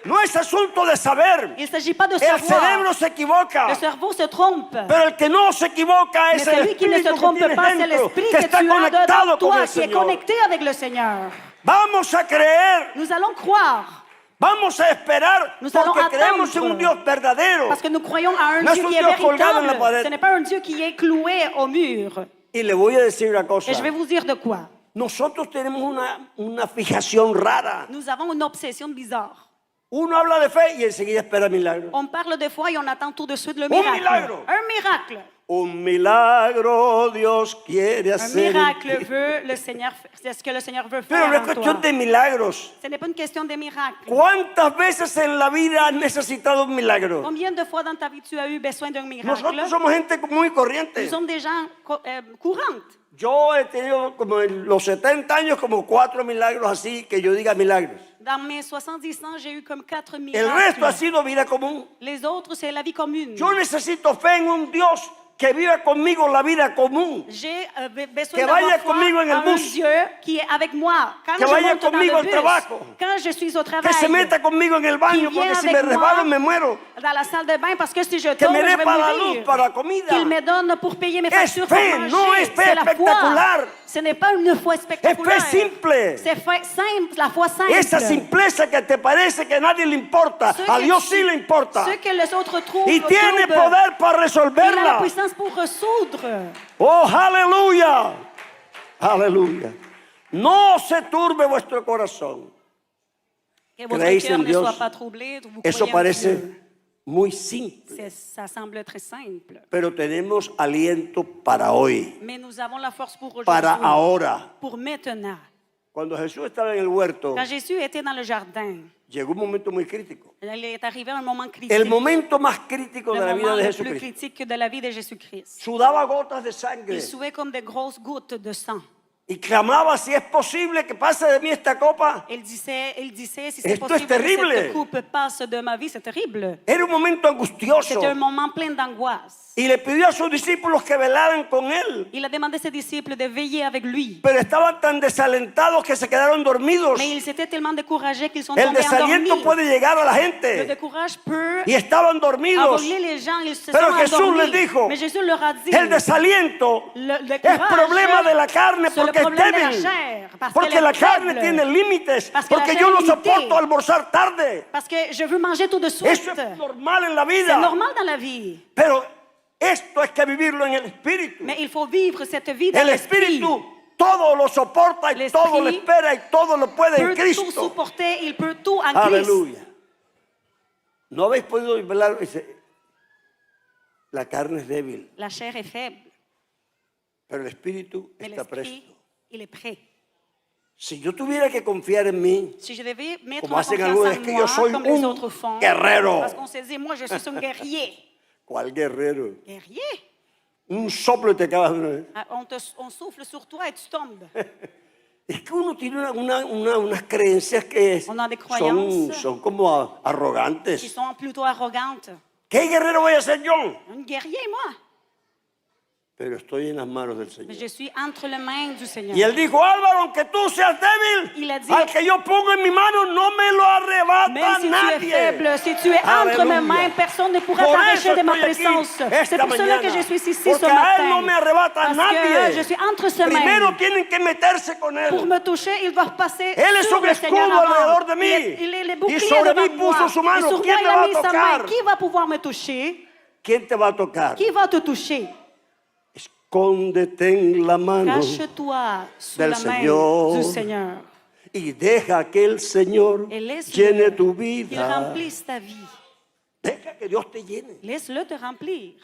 No es asunto de saber. Il ne s'agit pas de El savoir. cerebro se equivoca. Le cerveau se trompe. Pero el que no se equivoca Mais es el celui qui ne se espíritu que trompe tienes pas, c'est dentro, l'esprit que que está tu as conectado dedans con toi, el qui est Señor. connecté avec le Seigneur. Vamos a creer, Nous allons croire, vamos a esperar, Nous allons porque creemos en attendre. un Dios verdadero. parce que nous croyons à un No es Dieu un qui est Dios colgado en la véritable. pared. Ce n'est pas un Dieu qui est cloué au mur. Y le voy a decir una cosa. Et je vais vous dire de quoi. Nosotros tenemos una fijación rara. Nous avons une obsession bizarre. Uno habla de fe y enseguida espera milagros. On parle de foi et on attend tout de suite le Un miracle. milagro. Un miracle. Un milagro Dios quiere Un hacer. miracle veut le Seigneur, c'est ce que le Seigneur veut Pero faire no es en toi. cuestión de milagros. Ce n'est pas une question de miracle. ¿Cuántas veces en la vida has necesitado un milagro? Combien de fois dans ta vie tu as eu besoin d'un miracle? Nosotros somos gente muy corriente. Nous sommes des gens courantes. Yo he tenido como en los 70 años como 4 milagros así que yo diga milagros. Dans mes 70 ans, j'ai eu comme 4 El miracles. resto ha sido vida común. Les autres, c'est la vie commune. Yo necesito fe en un Dios que viva conmigo la vida común. J'ai besoin Que d'avoir vaya foi conmigo en el en un bus. Dieu qui est avec moi. Quand Que je vaya monte dans conmigo le al bus, trabajo. quand je suis au Que travail, se meta conmigo en el baño Qui vient porque si avec me resbalo moi. me muero. dans la salle de bain, parce que si je Que tombe, me je dé vais para la mourir. luz, para la comida. Qu'il me donne pour payer mes Es factures fe, pour manger. no es fe C'est la espectacular. foi. Ce n'est pas une foi spectaculaire. Es fe simple. C'est foi simple, la foi simple. Esa simpleza que te parece que a nadie le importa, Ce a que Dios tu- sí le importa. Ce que les autres trouvent, Y tiene troublent. poder para Il a la resolverla. puissance pour résoudre. Oh, aleluya. Aleluya. No se turbe vuestro corazón. Que votre Creéis cœur en ne Dios. soit pas troublé. Vous Eso croyez en Dieu. parece muy simple, Ça semble très simple. pero tenemos aliento para hoy, Mais nous avons la force pour para aujourd'hui. ahora. Pour maintenant. Cuando Jesús estaba en el huerto, Quand Jésus était dans le jardin, llegó un momento muy crítico. il est arrivé un moment critique. El momento más crítico de Le la vida moment de le plus Jesucristo. critique de la vie de Jésus-Christ. Sudaba gotas de sangre Il suait comme des grosses gouttes de sang. y clamaba, si es posible que pase de mí esta copa. Il disait, si c'est Esto es possible que terrible. cette coupe passe de ma vie, c'est terrible. Era un momento angustioso. C'était un moment plein d'angoisse. Y le pidió a sus discípulos que velaran con él. Il a demandé à ses disciples de veiller avec lui. Pero estaban tan desalentados que se quedaron dormidos. Mais ils étaient tellement découragés qu'ils sont El tombés desaliento endormis. puede llegar a la Le gente. décourage peut Y estaban dormidos. aveugler les gens, ils se Pero sont Jesús endormis. les dijo, Mais Jésus leur a dit, el desaliento le es décourage, problema de la carne c'est le porque es problème de la débil. chair, parce Porque qu'elle la est carne faible. tiene límites. Parce que la Porque chair yo est no limitée. soporto almorzar tarde. Parce que je veux manger tout de suite. Eso es normal en la C'est vida. normal dans la vie. Pero esto es que vivirlo en el espíritu. Mais il faut vivre cette vie dans El l'esprit. espíritu todo lo soporta y L'esprit todo lo espera y todo lo puede en Il peut tout Cristo. supporter, il peut tout en Christ. Aleluya. ¿No habéis podido hablar? Dice, la carne es débil, La chair est faible, pero el espíritu mais está l'esprit, presto. il est prêt. Si yo tuviera que confiar en mí, Si je devais mettre como ma hacen confiance algunos, en es que moi, yo soy comme les un autres font, guerrero. parce qu'on se dit, moi je suis un guerrier. ¿cuál guerrero? Guerrier? Un soplo y te acabas de una vez. Ah, on souffle sur toi et tu tombes. Es que uno tiene unas creencias que On a des croyances son como qui arrogantes. sont plutôt arrogantes. ¿Qué guerrero voy a ser yo? Un guerrier, moi. Pero estoy en las manos del Mais Señor. je suis entre les mains du Seigneur. Y él dijo, Álvaro, aunque tú seas débil, Il a dit, al que yo pongo en mi mano no me lo arrebata Même si tu es nadie. faible, si tu es entre mes Aleluya. mains, personne ne pourra Por t'arracher eso de ma estoy aquí présence. esta C'est pour cela que mañana. je suis ici Porque ce a él matin. no me arrebata Parce nadie. que je suis entre ses Primero mains. tienen que meterse con Pour él. me toucher, ils doivent passer Él es sur un le Seigneur escudo avant. alrededor de mí. Il est le Y bouclier sobre devant mí moi. puso su mano. Et sur ¿Quién moi, me il a va a mis sa tocar? main. Qui va pouvoir me toucher? ¿Quién te va a tocar? Qui va te toucher? Escóndete en la mano Cache-toi sous del la main Señor. du Seigneur. y deja que el Señor Et llene laisse-le tu qu'il vida. remplisse ta vie. Deja que Dios te llene. Laisse-le te remplir.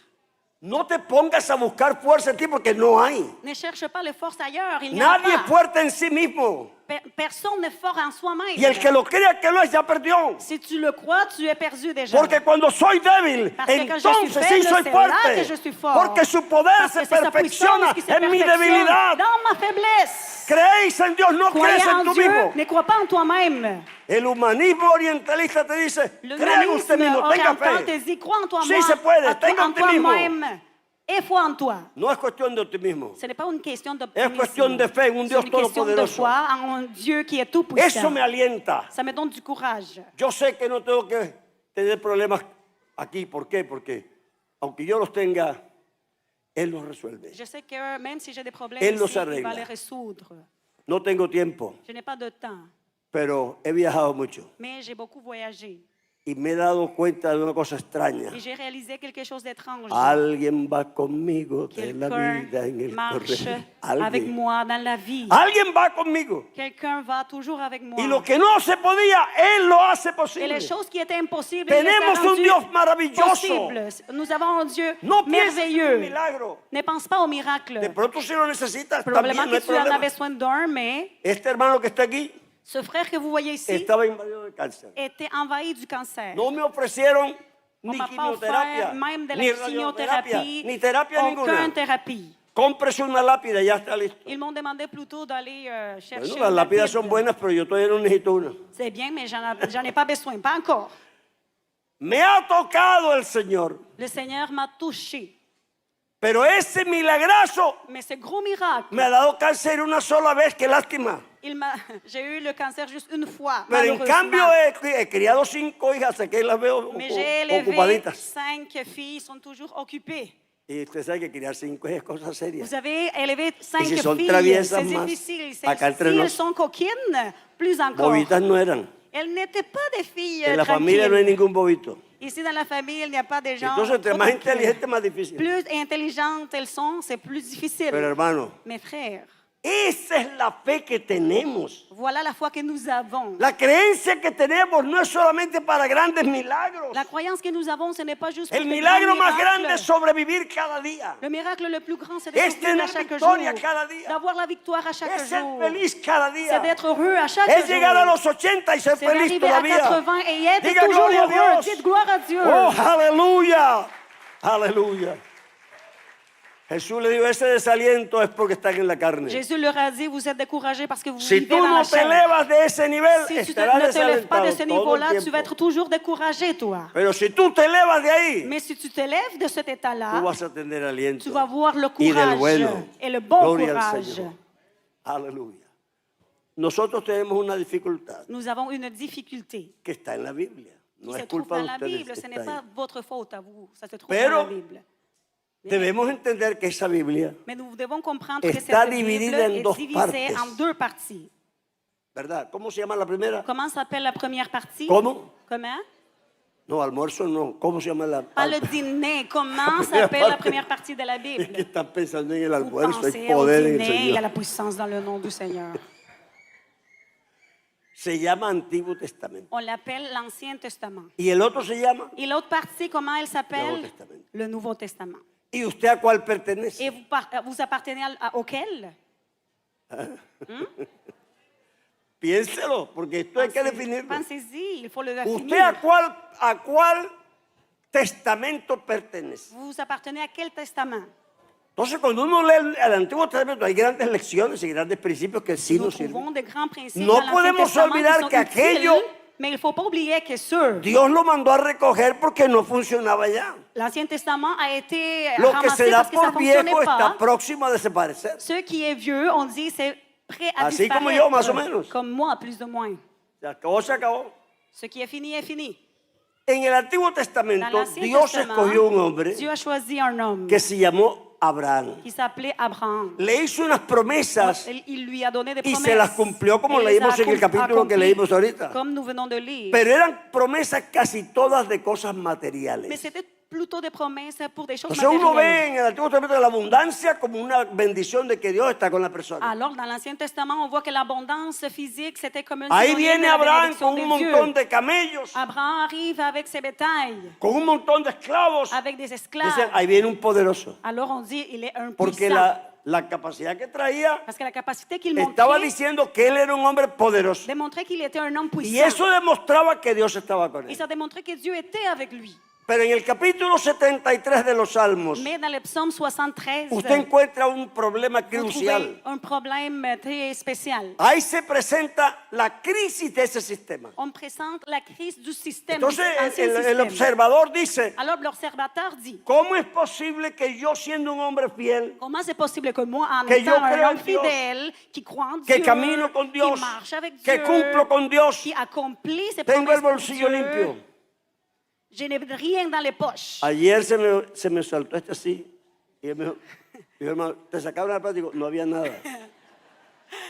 No te pongas a buscar fuerza en ti porque no hay. Ne cherche pas les forces ailleurs. Il n'y en a Nadie es pas. fuerte en sí mismo. Personne n'est fort en soi-même. Y el que lo crea que lo es ya perdió. Si tu le crois, tu es perdu déjà. Porque cuando soy débil, Parce que quand je suis entonces sí faible, soy c'est là que je fuerte. suis fort. Porque su poder Parce se que c'est sa perfecciona puissance qui se en mi perfectionne debilidad. dans ma faiblesse. Creéis en Dios, no Croyez crees en en tú Dieu, mismo. ne crois pas en toi-même. El humanismo orientalista te dice, crea en usted L'humanisme mismo, tenga oriental te fe. dit, crois en toi, Sí se puede, tenga en optimismo. toi-même. Et foi en toi. No es cuestión de optimismo. Ce n'est pas une question Es d'optimisme. cuestión de fe en un C'est Dios une question de todopoderoso. foi en un Dieu qui est tout Eso puissant. me alienta. Ça me donne du courage. Yo sé que no tengo que tener problemas aquí. ¿Por qué? Porque aunque yo los tenga, Él los resuelve. Je sais que même si j'ai des problèmes Él los ici, il arregla. va les résoudre. No tengo tiempo, Je n'ai pas de temps, pero he viajado mucho. mais j'ai beaucoup voyagé. Y me he dado cuenta de una cosa extraña. Et j'ai réalisé quelque chose d'étrange. Alguien va conmigo de la Quelqu'un vida en el marche correr. avec Alguien. moi dans la vie. Alguien va conmigo. Quelqu'un va toujours avec moi. Y lo que no se podía, Él lo hace Et posible. les choses qui étaient impossibles, il les a Tenemos un rendues Dios maravilloso. possibles. Nous avons un Dieu No pienses en un merveilleux. milagro. Ne pense pas au De miracle. pronto si lo necesitas, también Probablement no que hay tu en as problema. besoin d'un, mais Este hermano que está aquí ce frère que vous voyez ici estaba invadido de cáncer. était envahi du cancer. No me ofrecieron On ni m'a pas quimioterapia, offert même de ni la radioterapia, chimiothérapie, ni terapia aucune ninguna. thérapie. Cómprese una lápida, ya está listo. Ils m'ont demandé plutôt d'aller chercher Bueno, las une lápidas lapide. son buenas, pero yo todavía no necesito una. C'est bien, mais j'en ai pas besoin, pas encore. Me ha tocado el Señor, Le Seigneur m'a touché. pero ese milagrazo Mais ce gros miracle, me ha dado cáncer una sola vez, qué lástima. j'ai eu le cancer juste une fois, Pero en malheureusement. cambio he criado 5 hijas, así que las veo Mais j'ai élevé ocupaditas. 5 filles, sont toujours occupées. Y usted sabe que criar 5 es cosa seria. Vous avez élevé 5 Y si son filles, traviesas c'est más, difficile. acá entre Si elles nos. sont coquines, plus encore. Bobitas no eran. Elles n'étaient pas des filles En la familia no hay tranquilles. ningún bobito. Ici, dans la famille, il n'y a pas de gens Entonces, entre trop más tranquilles. inteligente, más difícil. Plus intelligentes elles sont, c'est plus difficile. Pero hermano, Mes frères, esa es la fe que tenemos. voilà la foi que nous avons. La creencia que tenemos no es solamente para grandes milagros. La croyance que nous avons, ce n'est pas juste pour El de milagro grands más miracles. grande es sobrevivir cada día. Le miracle le plus grand, c'est de Es survivre tener à chaque jour, victoria cada día. d'avoir la victoire à chaque Es ser jour, feliz cada c'est día. d'être heureux à chaque Es jour, llegar a los 80 y ser c'est feliz d'arriver à todavía. 80 et être Diga toujours gloria a heureux. Dios. Dites gloire à Dieu. Oh, aleluya. Aleluya. Jesús le dijo, ese desaliento es porque están en la carne. Jésus leur a dit, vous êtes découragés parce que vous Si vivez tú dans no la te chair. elevas de ese nivel, Si tu estarás ne te lèves pas de ce desalentado todo niveau-là, el tu vas tiempo. être toujours découragé, toi. Pero si tú te elevas de ahí, Mais si tu te lèves de cet tú état-là, vas a tener aliento tu vas voir le y del courage bueno. et le bon Gloria al courage. Señor. Aleluya. Nosotros tenemos una dificultad Nous avons une difficulté que está en la Biblia. qui No se es trouve culpa dans de la ustedes. Bible. Ce está n'est ahí. pas votre faute à vous. Ça se trouve Pero- dans la Bible. Debemos entender que esa Biblia, Mais nous devons comprendre que Está cette Bible dividida en est dos divisée partes. en deux parties. ¿verdad? ¿Cómo se llama la primera? Comment s'appelle la première partie? ¿Cómo? Comment? No, almuerzo no. ¿Cómo se llama la? Pas le dîner. Comment première s'appelle la partie. première partie de la Es que Bible? están pensando en el Vous almuerzo, pensez hay au poder en el dîner, il y a Señor. la puissance dans le nom du Seigneur. Se llama Antiguo Testamento. On l'appelle l'Ancien Testament. Y el otro se llama. Et l'autre partie, comment elle Nouveau s'appelle? Testament. Le Nouveau Testament. ¿Y usted a cuál pertenece? Et vous appartenez auquel? Piénselo, porque esto hay que definirlo. Pensez-y, il faut le ¿Usted définir. a cuál testamento pertenece? Vous appartenez à quel testament? Entonces, cuando uno lee el Antiguo Testamento, hay grandes lecciones y grandes principios que sí Nous nos sirven. trouvons de grands principes No dans l'Ancien podemos Testament qui olvidar sont que aquello- utiles, mais il ne faut pas oublier que ceux, Dios lo mandó a recoger porque no funcionaba ya. l'Ancien Testament a été Lo que ramassé se da parce que ça ne por viejo fonctionnait está pas. próximo a desaparecer. Ce qui est vieux, on dit, c'est prêt à Así como yo, más o disparaître. menos. Comme moi, plus ou moins. Se acabó, se acabó. Ce qui est fini est fini. En el Antiguo Dans Testamento, l'Ancien Dios Testament, escogió un hombre Dieu a choisi un homme que se llamó Abraham. qui s'appelait Abraham. Le hizo unas promesas Il lui a donné des y promesses. se las cumplió como Et les leímos a en el capítulo que accompli, leímos ahorita. Comme nous venons de lire. Pero eran promesas casi todas de cosas Mais materiales. c'était plutôt des promesses pour des choses O sea, uno ve matérielles. en el Antiguo Testamento la abundancia como una bendición de que Dios está con la persona. Alors, dans l'Ancien Testament, on voit que l'abondance physique, c'était comme une Ahí synonyme viene de la Abraham bénédiction con de un Dieu. montón de camellos, Abraham arrive avec ses bétails, con un montón de esclavos. avec des esclaves. Dicen, ahí viene un poderoso. Alors, on dit, il est un Porque puissant. la capacidad que traía Parce que la capacité qu'il estaba montrait diciendo que él era un hombre poderoso. démontrait qu'il était un homme Y puissant. eso demostraba que Dios estaba con Et él. ça démontrait que Dieu était avec lui. Pero en el capítulo 73 de los Salmos, Mais dans le psaume 73, usted encuentra un problema vous trouvez crucial. un problème très spécial. Ahí se presenta la crisis de ese sistema. On présente la crise du système, Entonces du ancien el système. observador dice, Alors l'observateur dit, ¿cómo es posible que yo siendo un hombre fiel, comment c'est possible que moi, en Que yo étant un creo en homme Dios, fidèle, qui croit en que Dieu, camino con Dios, qui marche avec que Dieu, cumplo con Dios, qui accomplit ses tengo promesses el pour bolsillo Dieu, limpio? je n'ai rien dans les poches. Ayer se me saltó este así. Y él me dijo, hermano, ¿te sacaron la plata? Digo, no había nada.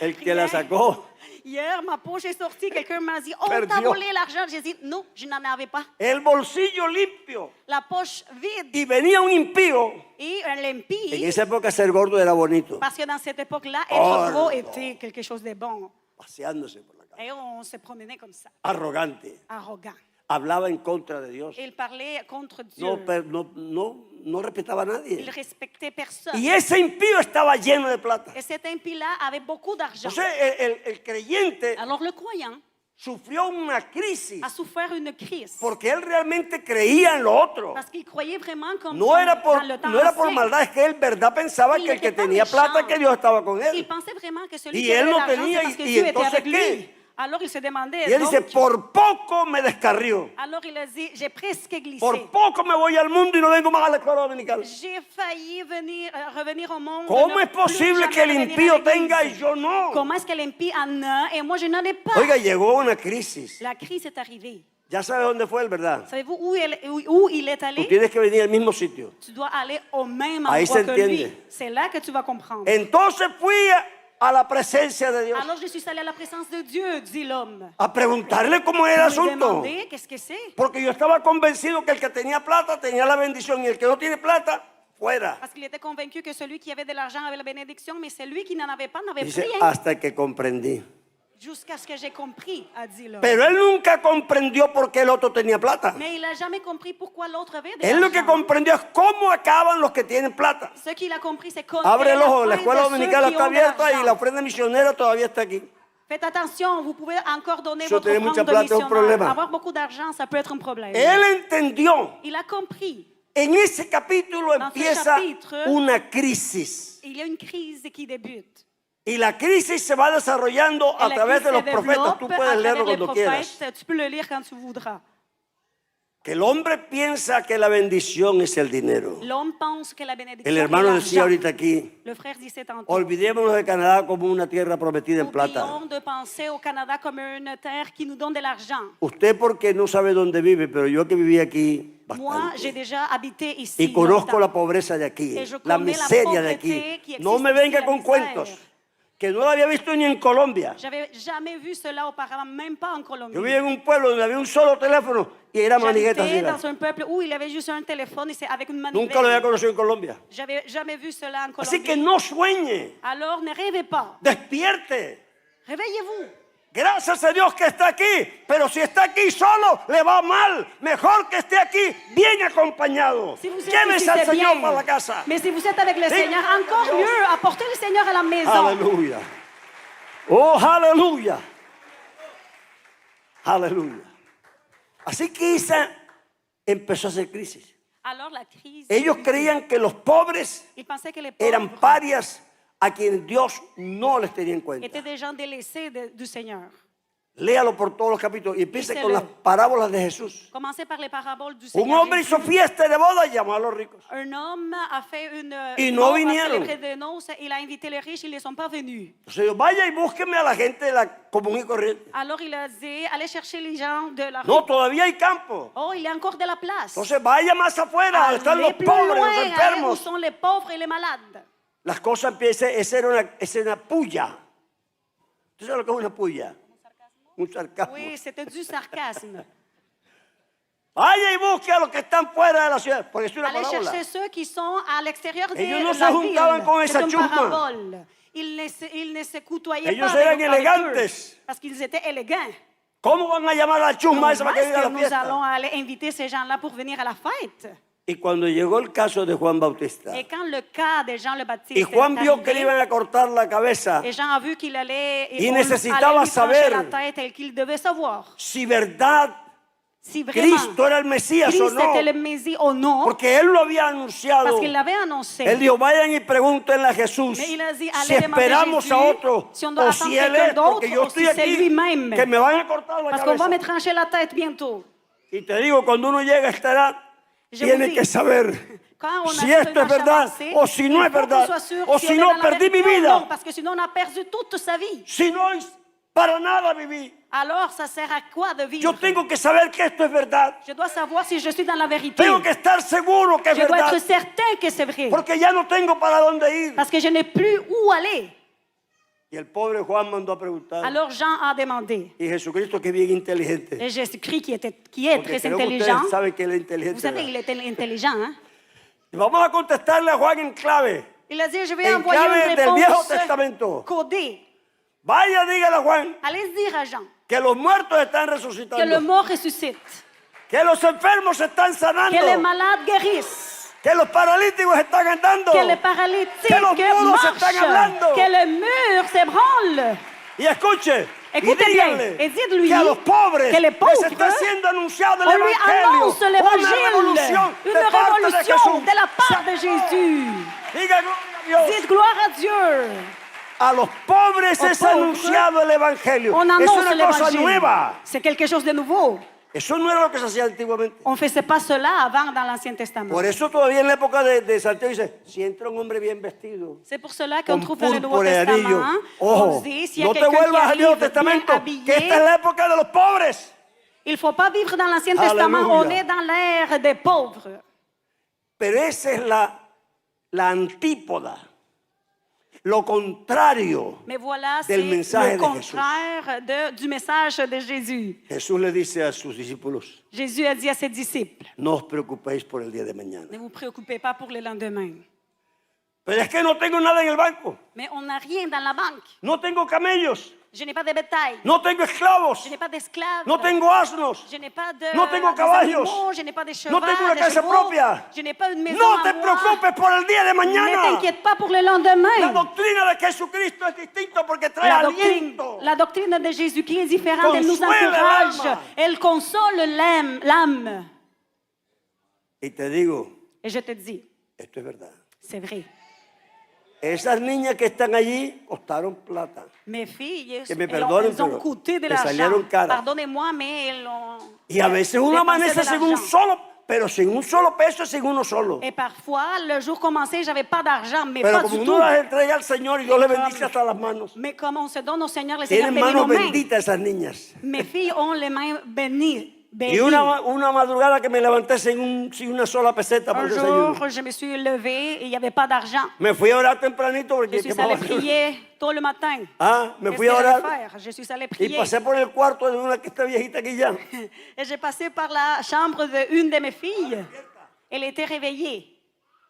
El que la sacó, Hier, ma poche est sortie, quelqu'un m'a dit, oh, Perdió. t'as volé l'argent. J'ai dit, non, je n'en avais pas. el bolsillo limpio. La poche vide. Y venía un impío. Et un En limpie, esa época ser gordo era bonito. parce que dans cette époque-là, être Gordo. gros était quelque chose de bon. Paseándose por la calle. Et on se promenait comme ça, Arrogante. arrogant. Hablaba en contra de Dios. Il parlait contre Dieu. No respetaba a Il nadie. respectait personne. Y ese impío estaba lleno de plata. Et cet impie-là avait beaucoup d'argent. Entonces el creyente Alors le croyant sufrió una crisis a souffert une crise. porque él realmente creía en lo otro. Parce qu'il croyait vraiment comme No era dans le temps no era por ancien. maldad, es que él verdad pensaba Il que el que n'était pas tenía plata, méchant. que Dios estaba con Il él. pensait vraiment que celui Y qui avait él no l'argent, tenía, c'est parce que y Dieu était entonces, avec ¿qué? lui. Alors il se demandait, Y él dice, donc, por poco me descarrió. alors il a dit, j'ai presque glissé. Por poco me voy al mundo y no vengo más a la escuela dominical. J'ai failli revenir au monde. ¿Cómo ne es plus posible jamais que el revenir à impío l'église. tenga y yo no? Comment est-ce que l'impie en a et moi je n'en ai pas? Oiga, llegó una crisis. La crise est arrivée. Ya sabe dónde fue él, ¿verdad? Savez-vous où il est Tú allé? tienes que venir al mismo sitio. Tu dois aller au même Ahí endroit se que lui. entiende. C'est là que tu vas comprendre. Entonces fui a la presencia de Dios Alors je suis allé à la présence de Dieu, dit l'homme. a preguntarle cómo era el Je lui ai asunto. demandé, qu'est-ce que c'est? Porque yo estaba convencido que el que tenía plata tenía la bendición y el que no tiene plata, fuera. Parce qu'il était convaincu que celui qui avait de l'argent avait la bénédiction, mais celui qui n'en avait pas n'avait Dice, rien. hasta que comprendí. Jusqu'à ce que j'ai compris, a dit l'homme. Pero él nunca comprendió por qué el otro tenía plata. Mais il n'a jamais compris pourquoi l'autre avait de Él lo que l'argent. comprendió es cómo acaban los que tienen plata. Ce qu'il a compris, c'est qu'on Abre el ojo, la escuela de ceux dominical qui está ont de abierta y l'argent. la ofrenda misionera todavía está aquí. Faites attention, vous pouvez encore donner Si votre tiene offrande mucha de plata, es un missionnaire. problema. Avoir beaucoup d'argent, ça peut être un problème. Él entendió. Il a compris. En ese capítulo Dans ce empieza chapitre, una crisis. Il y a une crise qui débute. Y la crisis se va desarrollando Et a la través crise de los se profetas. Tú développe puedes à leerlo travers les cuando quieras. prophètes. Tu peux le lire quand tu voudras. Que el hombre piensa que la bendición es el dinero. L'homme pense que la bénédiction El est hermano decía l'argent. ahorita aquí, Le frère disait tantôt. olvidémonos de Canadá como una tierra prometida en plata. Oublions de penser au Canada comme une terre qui nous donne de l'argent. Usted porque no sabe dónde vive, pero yo que viví aquí Moi, j'ai bastante. déjà habité ici. Y conozco longtemps. la pobreza de aquí, Et je la connais la miseria de pauvreté aquí. qui No me existe venga ici, con la cuentos, misère. que no la había visto ni en Colombia. J'avais jamais vu cela auparavant, même pas en Colombie. Yo vivía en un pueblo donde había un solo teléfono y era manigueta así. J'habitais dans un peuple où il avait juste un téléphone et c'est avec une manivelle. Nunca lo había conocido en Colombia. J'avais jamais vu cela en Colombie. Así que no sueñe, Alors ne rêvez pas. despierte. Réveillez-vous. Gracias a Dios que está aquí, pero si está aquí solo le va mal. Mejor que esté aquí bien acompañado. Si vous êtes Llévese ici, al c'est Señor bien. para la casa. Mais si vous êtes avec le Sí. Seigneur, encore Dios. mieux, apportez le Seigneur à la maison. Aleluya. Oh, aleluya. Aleluya. Así que Isa empezó a hacer crisis. Alors la crise. Ellos creían que los pobres Ils pensaient que les eran pauvres parias a quienes Dios no les tenía en cuenta. étaient des gens délaissés du Seigneur. Léalo por todos los capítulos y empiece con Díselo. las parábolas de Jesús. Commencez par les paraboles du Un Seigneur. hombre hizo fiesta de boda y llamó a los ricos. Un homme a fait Y no a vinieron. célébré des noces, il a invité les riches, ils ne sont pas venus. Entonces yo, vaya y búsqueme a la gente de la común y corriente. Alors il a dit, allez chercher les gens de la rue. No, todavía hay campo. Oh, il y a encore de la place. Entonces vaya más afuera, donde están los Allez plus pobres, loin, los allez où enfermos. sont les pauvres et les malades. Las cosas empiezan, esa era una puya. ¿Tú sabes lo que es una puya? Un sarcasmo. Oui, c'était du sarcasme. Vaya y busque a los que están fuera de la ciudad, porque es una Allez parábola. chercher ceux qui sont à l'extérieur de Ellos no la se juntaban ville. con C'est esa une chusma. parabole. Ils ne se côtoyaient Ellos pas eran avec elegantes. eux, parce qu'ils étaient élégants. ¿Cómo van a llamar a la chusma Comment esa para que est-ce venga a que la nous allons fiesta? aller inviter ces gens-là pour venir à la fête? Y cuando llegó el caso de Juan Bautista, Et quand le cas de Jean le Baptiste y Juan est vio que le arrivé, iban a cortar la cabeza, et Jean a vu qu'il allait, Y on necesitaba allait lui trancher saber la tête et qu'il devait savoir si verdad si vraiment Cristo era el Mesías o Christ no, était le Messie ou non, porque él lo había anunciado. parce qu'il l'avait annoncé. Él dijo, vayan y pregúntenle a Jesús Mais il a dit, si allez demander esperamos a Jésus, otro si on doit o attendre si él quelqu'un es, porque d'autre yo ou si estoy c'est aquí, lui-même. que me van a cortar la Parce qu'on va me cabeza. trancher la tête bientôt. Y te digo, cuando uno llega a esta edad, Je tiene vous que dis, saber Quand on si a esto es un âge verdad avancé, o si no il es faut qu'on verdad, soit sûr o si si on est no dans la perdí mi vérité ou non, vida, parce que sinon on a perdu toute sa vie. si no es para nada viví. Alors ça sert à quoi de vivre? Yo tengo que saber que esto es verdad. Je dois savoir si je suis dans la vérité. Tengo que estar seguro que es Je dois verdad, être certain que c'est vrai. porque ya no tengo para dónde ir. Parce que je n'ai plus où aller. Y el pobre Juan mandó a preguntar. Alors Jean a demandé. Y Jesucristo, que es bien inteligente. Et Jésus-Christ qui est Porque très creo que intelligent. ustedes saben que él es Vous inteligente. savez, ¿verdad? il est intelligent. Hein? Y vamos a contestarle a Juan en clave. Il a dit, je vais En envoyer clave une del Viejo réponse Testamento. codée. Vaya, dígale a Juan Allez dire à Jean que los muertos están que le resucitando. mort ressuscite, Que los enfermos se están sanando. que les malades guérissent, Que los paralíticos están andando. que les paralytiques Que los mudos marchent, están hablando. que le mur s'ébranle. Y escuche. Écoutez y bien, díganle et dites-lui que a los pobres que les les pauvres, está siendo anunciado el on lui evangelio. annonce Una l'évangile, revolución une de parte de révolution Jesús. de la part de Jésus. Diga gloria a Dios. Dites gloire à Dieu. A los pobres Aux es pauvres, anunciado el evangelio. On Es annonce una cosa l'évangile. nueva. C'est quelque chose de nouveau. Eso no era lo que se hacía antiguamente. On ne faisait pas cela avant dans l'Ancien Testament. Por eso todavía en la época de Santiago dice, si entra un hombre bien vestido, C'est pour cela qu'on con trouve dans le Nouveau púrpura y anillo, Testament, on ojo, dit, s'il y a no te quelqu'un qui vuelvas al Nuevo arrive bien Testamento, que habillé, esta es la época de los pobres. il ne faut pas vivre dans l'Ancien Testament, on Alléluia. est dans l'ère des pauvres. Pero esa es la antípoda, lo contrario. Mais voilà, c'est Del mensaje le de Jesús. contraire du message de Jésus. Jesús le dice a sus discípulos, Jésus a dit à ses disciples, no os preocupéis por el día de mañana. ne vous préoccupez pas pour le lendemain. Pero es que no tengo nada en el banco, Mais on n'a rien dans la banque. no tengo camellos, Je n'ai pas de bétail. no tengo esclavos, Je n'ai pas d'esclaves. no tengo asnos, Je n'ai pas de no tengo des caballos, animaux, je n'ai pas de chevaux, no tengo una de casa chevaux, propia. je n'ai pas une maison No à te moi. preocupes por el día de Ne mañana. t'inquiète pas pour le La lendemain. doctrina de Jesucristo es distinta porque trae aliento. La doctrine de Jésus-Christ est différente. Elle nous Consuela encourage. l'âme. Elle console l'âme. Y te digo, Et je te dis, esto es verdad. c'est vrai. Esas niñas que están allí costaron plata. Mes filles, Que me elles perdonen, ont pero coûté de me l'argent. salieron caras. Pardonnez-moi, mais elles ont Y a veces uno dépensé amanece de sin un l'argent. solo, pero sin un solo peso, sin uno solo. Et parfois, le jour commençait, j'avais pas d'argent, mais Pero pas como du uno tout. las entrega al Señor y Dios le Comme- bendice hasta las manos. Mais comme on se donne au Seigneur, le Seigneur Tienen bénit manos nos mains. benditas esas niñas. Mes filles ont les mains bénies. Y una madrugada que me levanté sin una sola peseta para Un el desayuno. jour, je me suis levée et il n'y avait pas d'argent. Me fui a orar tempranito porque Je suis ¿qué allée más va a hacer? prier tôt le matin. Ah, me Qu'est-ce fui que a j'allais orar faire? Je suis allée y prier. pasé por el cuarto de una que está viejita aquí ya. Et j'ai passé par la chambre d'une de mes filles. Elle était réveillée.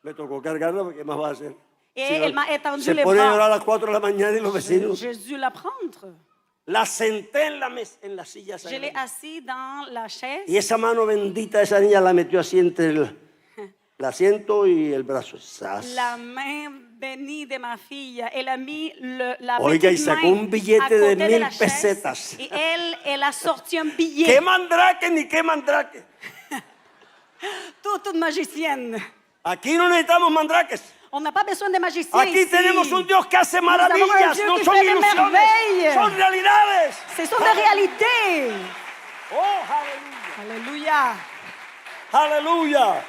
Me tocó cargarla porque ¿qué más va a hacer? Et Si no, elle m'a étendu se les pone a bras. orar a las 4 de la mañana y los vecinos. J'ai dû la prendre. La senté en la silla. Je l'ai assise dans la chaise. Y esa mano bendita de esa niña la metió así entre el asiento y el brazo. ¡Zas! La main bénie de ma fille. Elle a mis la Oiga, y petite sacó main un billete à côté de de 1000 la chaise. pesetas. Et elle a sorti un billet. ¿Qué mandrake ni qué mandrake? Toute magicienne. Aquí no necesitamos mandraques. On n'a pas besoin de magiciens Aquí ici. tenemos un Dios que hace Nous avons un maravillas, Dieu no qui son fait des ilusiones, merveilles. son realidades. Ce sont des réalités. Oh, Alléluia. aleluya.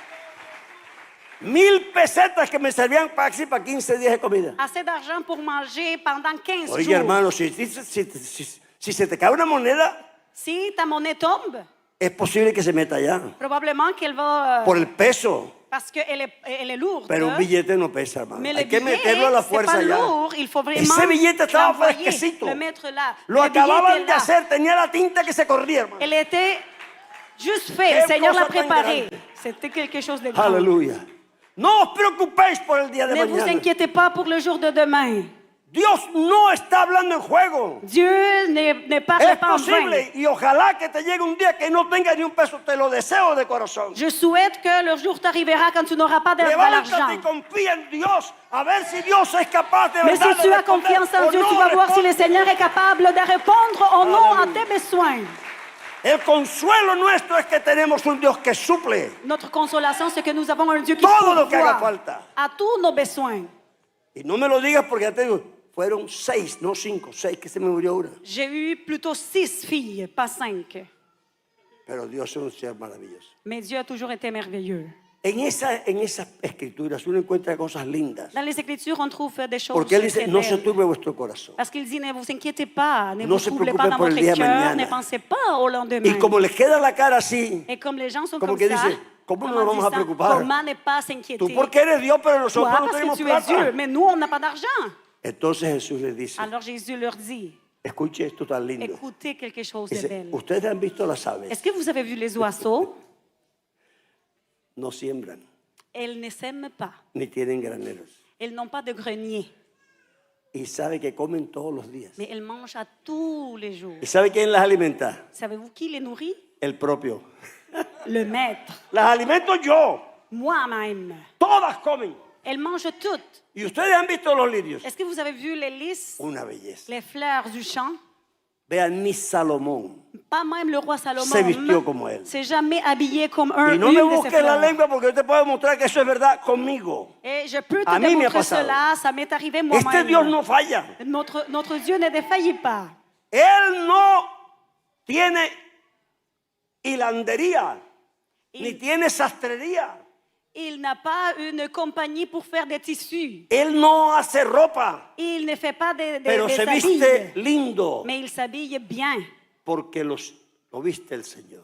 1000 pesetas que me servían para 15 días de comida. Assez d'argent pour manger pendant 15 Oye, jours. hermano, si se te cae una moneda, Si ta monnaie tombe, es posible que se meta allá probablement qu'elle va... por el peso. parce qu'elle est lourde. Pero un billete no pesa, hermano. Mais le Hay que billet, meterlo a la c'est fuerza pas allá. lourd. Il faut vraiment Ese billete estaba l'envoyer, fresquecito. le mettre là. Lo Le billet acababan était de là. hacer, tenía la tinta que se corría, hermano. Elle était juste faite. Qué Le Seigneur l'a cosa tan préparée. grande. C'était quelque chose de grand. Aleluya. No os preocupéis por el día de Ne vous mañana. inquiétez pas pour le jour de demain. Dios no está hablando en juego. Dieu ne parle Es pas en vain. posible y ojalá que te llegue un día que no tengas ni un peso. Te lo deseo de corazón. Je souhaite que le jour t'arrivera quand tu n'auras pas Levántate y d'argent. confía en Dios. A ver si Dios es capaz de Mais verdad si tu de as confiance en responder Dieu, o tu no vas voir si le responde. Seigneur est capable de répondre ou non à tes besoins. El consuelo nuestro es que tenemos un Dios que suple. Notre consolation, c'est que nous avons un Dieu qui Todo lo que haga pourvoit falta. à tous nos besoins. Y no me lo digas porque ya te digo, fueron 6, no 5, 6 que se me murió una. J'ai eu plutôt 6 filles, pas 5. Pero Dios es un ser maravilloso. Mais Dieu a toujours été merveilleux. En esas escrituras uno encuentra cosas lindas. Dans les Écritures, on trouve des choses Porque Él dice, très no se belles. turbe vuestro corazón. Parce qu'il dit, ne vous inquiétez pas, ne No vous se troublez preocupe pas dans por el votre día de cœur, mañana. ne pensez pas au lendemain. Y como les queda la cara así, Et comme les gens sont como comme que ça, dice, ¿cómo nos comment vamos a dit ça? preocupar? Comment ne pas tú s'inquiéter? porque eres Dios, pero nosotros Toi, no parce tenemos que tu es Dieu, plata. mais nous, on n'a pas d'argent. Entonces Jesús les dice, Alors Jésus leur dit, escuche esto tan lindo. écoutez quelque chose de Dice, belle. ustedes han visto las aves, Est-ce que vous avez vu les oiseaux? no siembran, Elles ne s'aiment pas. ni tienen graneros. Elles n'ont pas de grenier, Y sabe que comen todos los días. mais elles mangent à tous les jours. ¿Y sabe quién las alimenta? Savez-vous qui les nourrit? El propio. Le maître. Las alimento yo. Moi-même. Todas comen. Elles mangent toutes. Y ustedes han visto los lirios. Est-ce que vous avez vu les lys, Una belleza. les fleurs du champ? Vean, ni Salomón Pas même le roi Salomon se vistió como él. s'est jamais habillé comme un Y no me une de ses busques la fleurs. lengua porque yo te puedo mostrar que eso es verdad conmigo. Et je peux te A mí me ha démontrer pasado. cela, ça m'est arrivé Este moi-même. Dios no falla. Notre Dieu ne défaillit pas. Él no tiene hilandería, ni tiene sastrería. Il n'a pas une compagnie pour faire des tissus. Él no hace ropa, Il ne fait pas pero des se habits, viste lindo mais il s'habille bien. porque lo viste el Señor.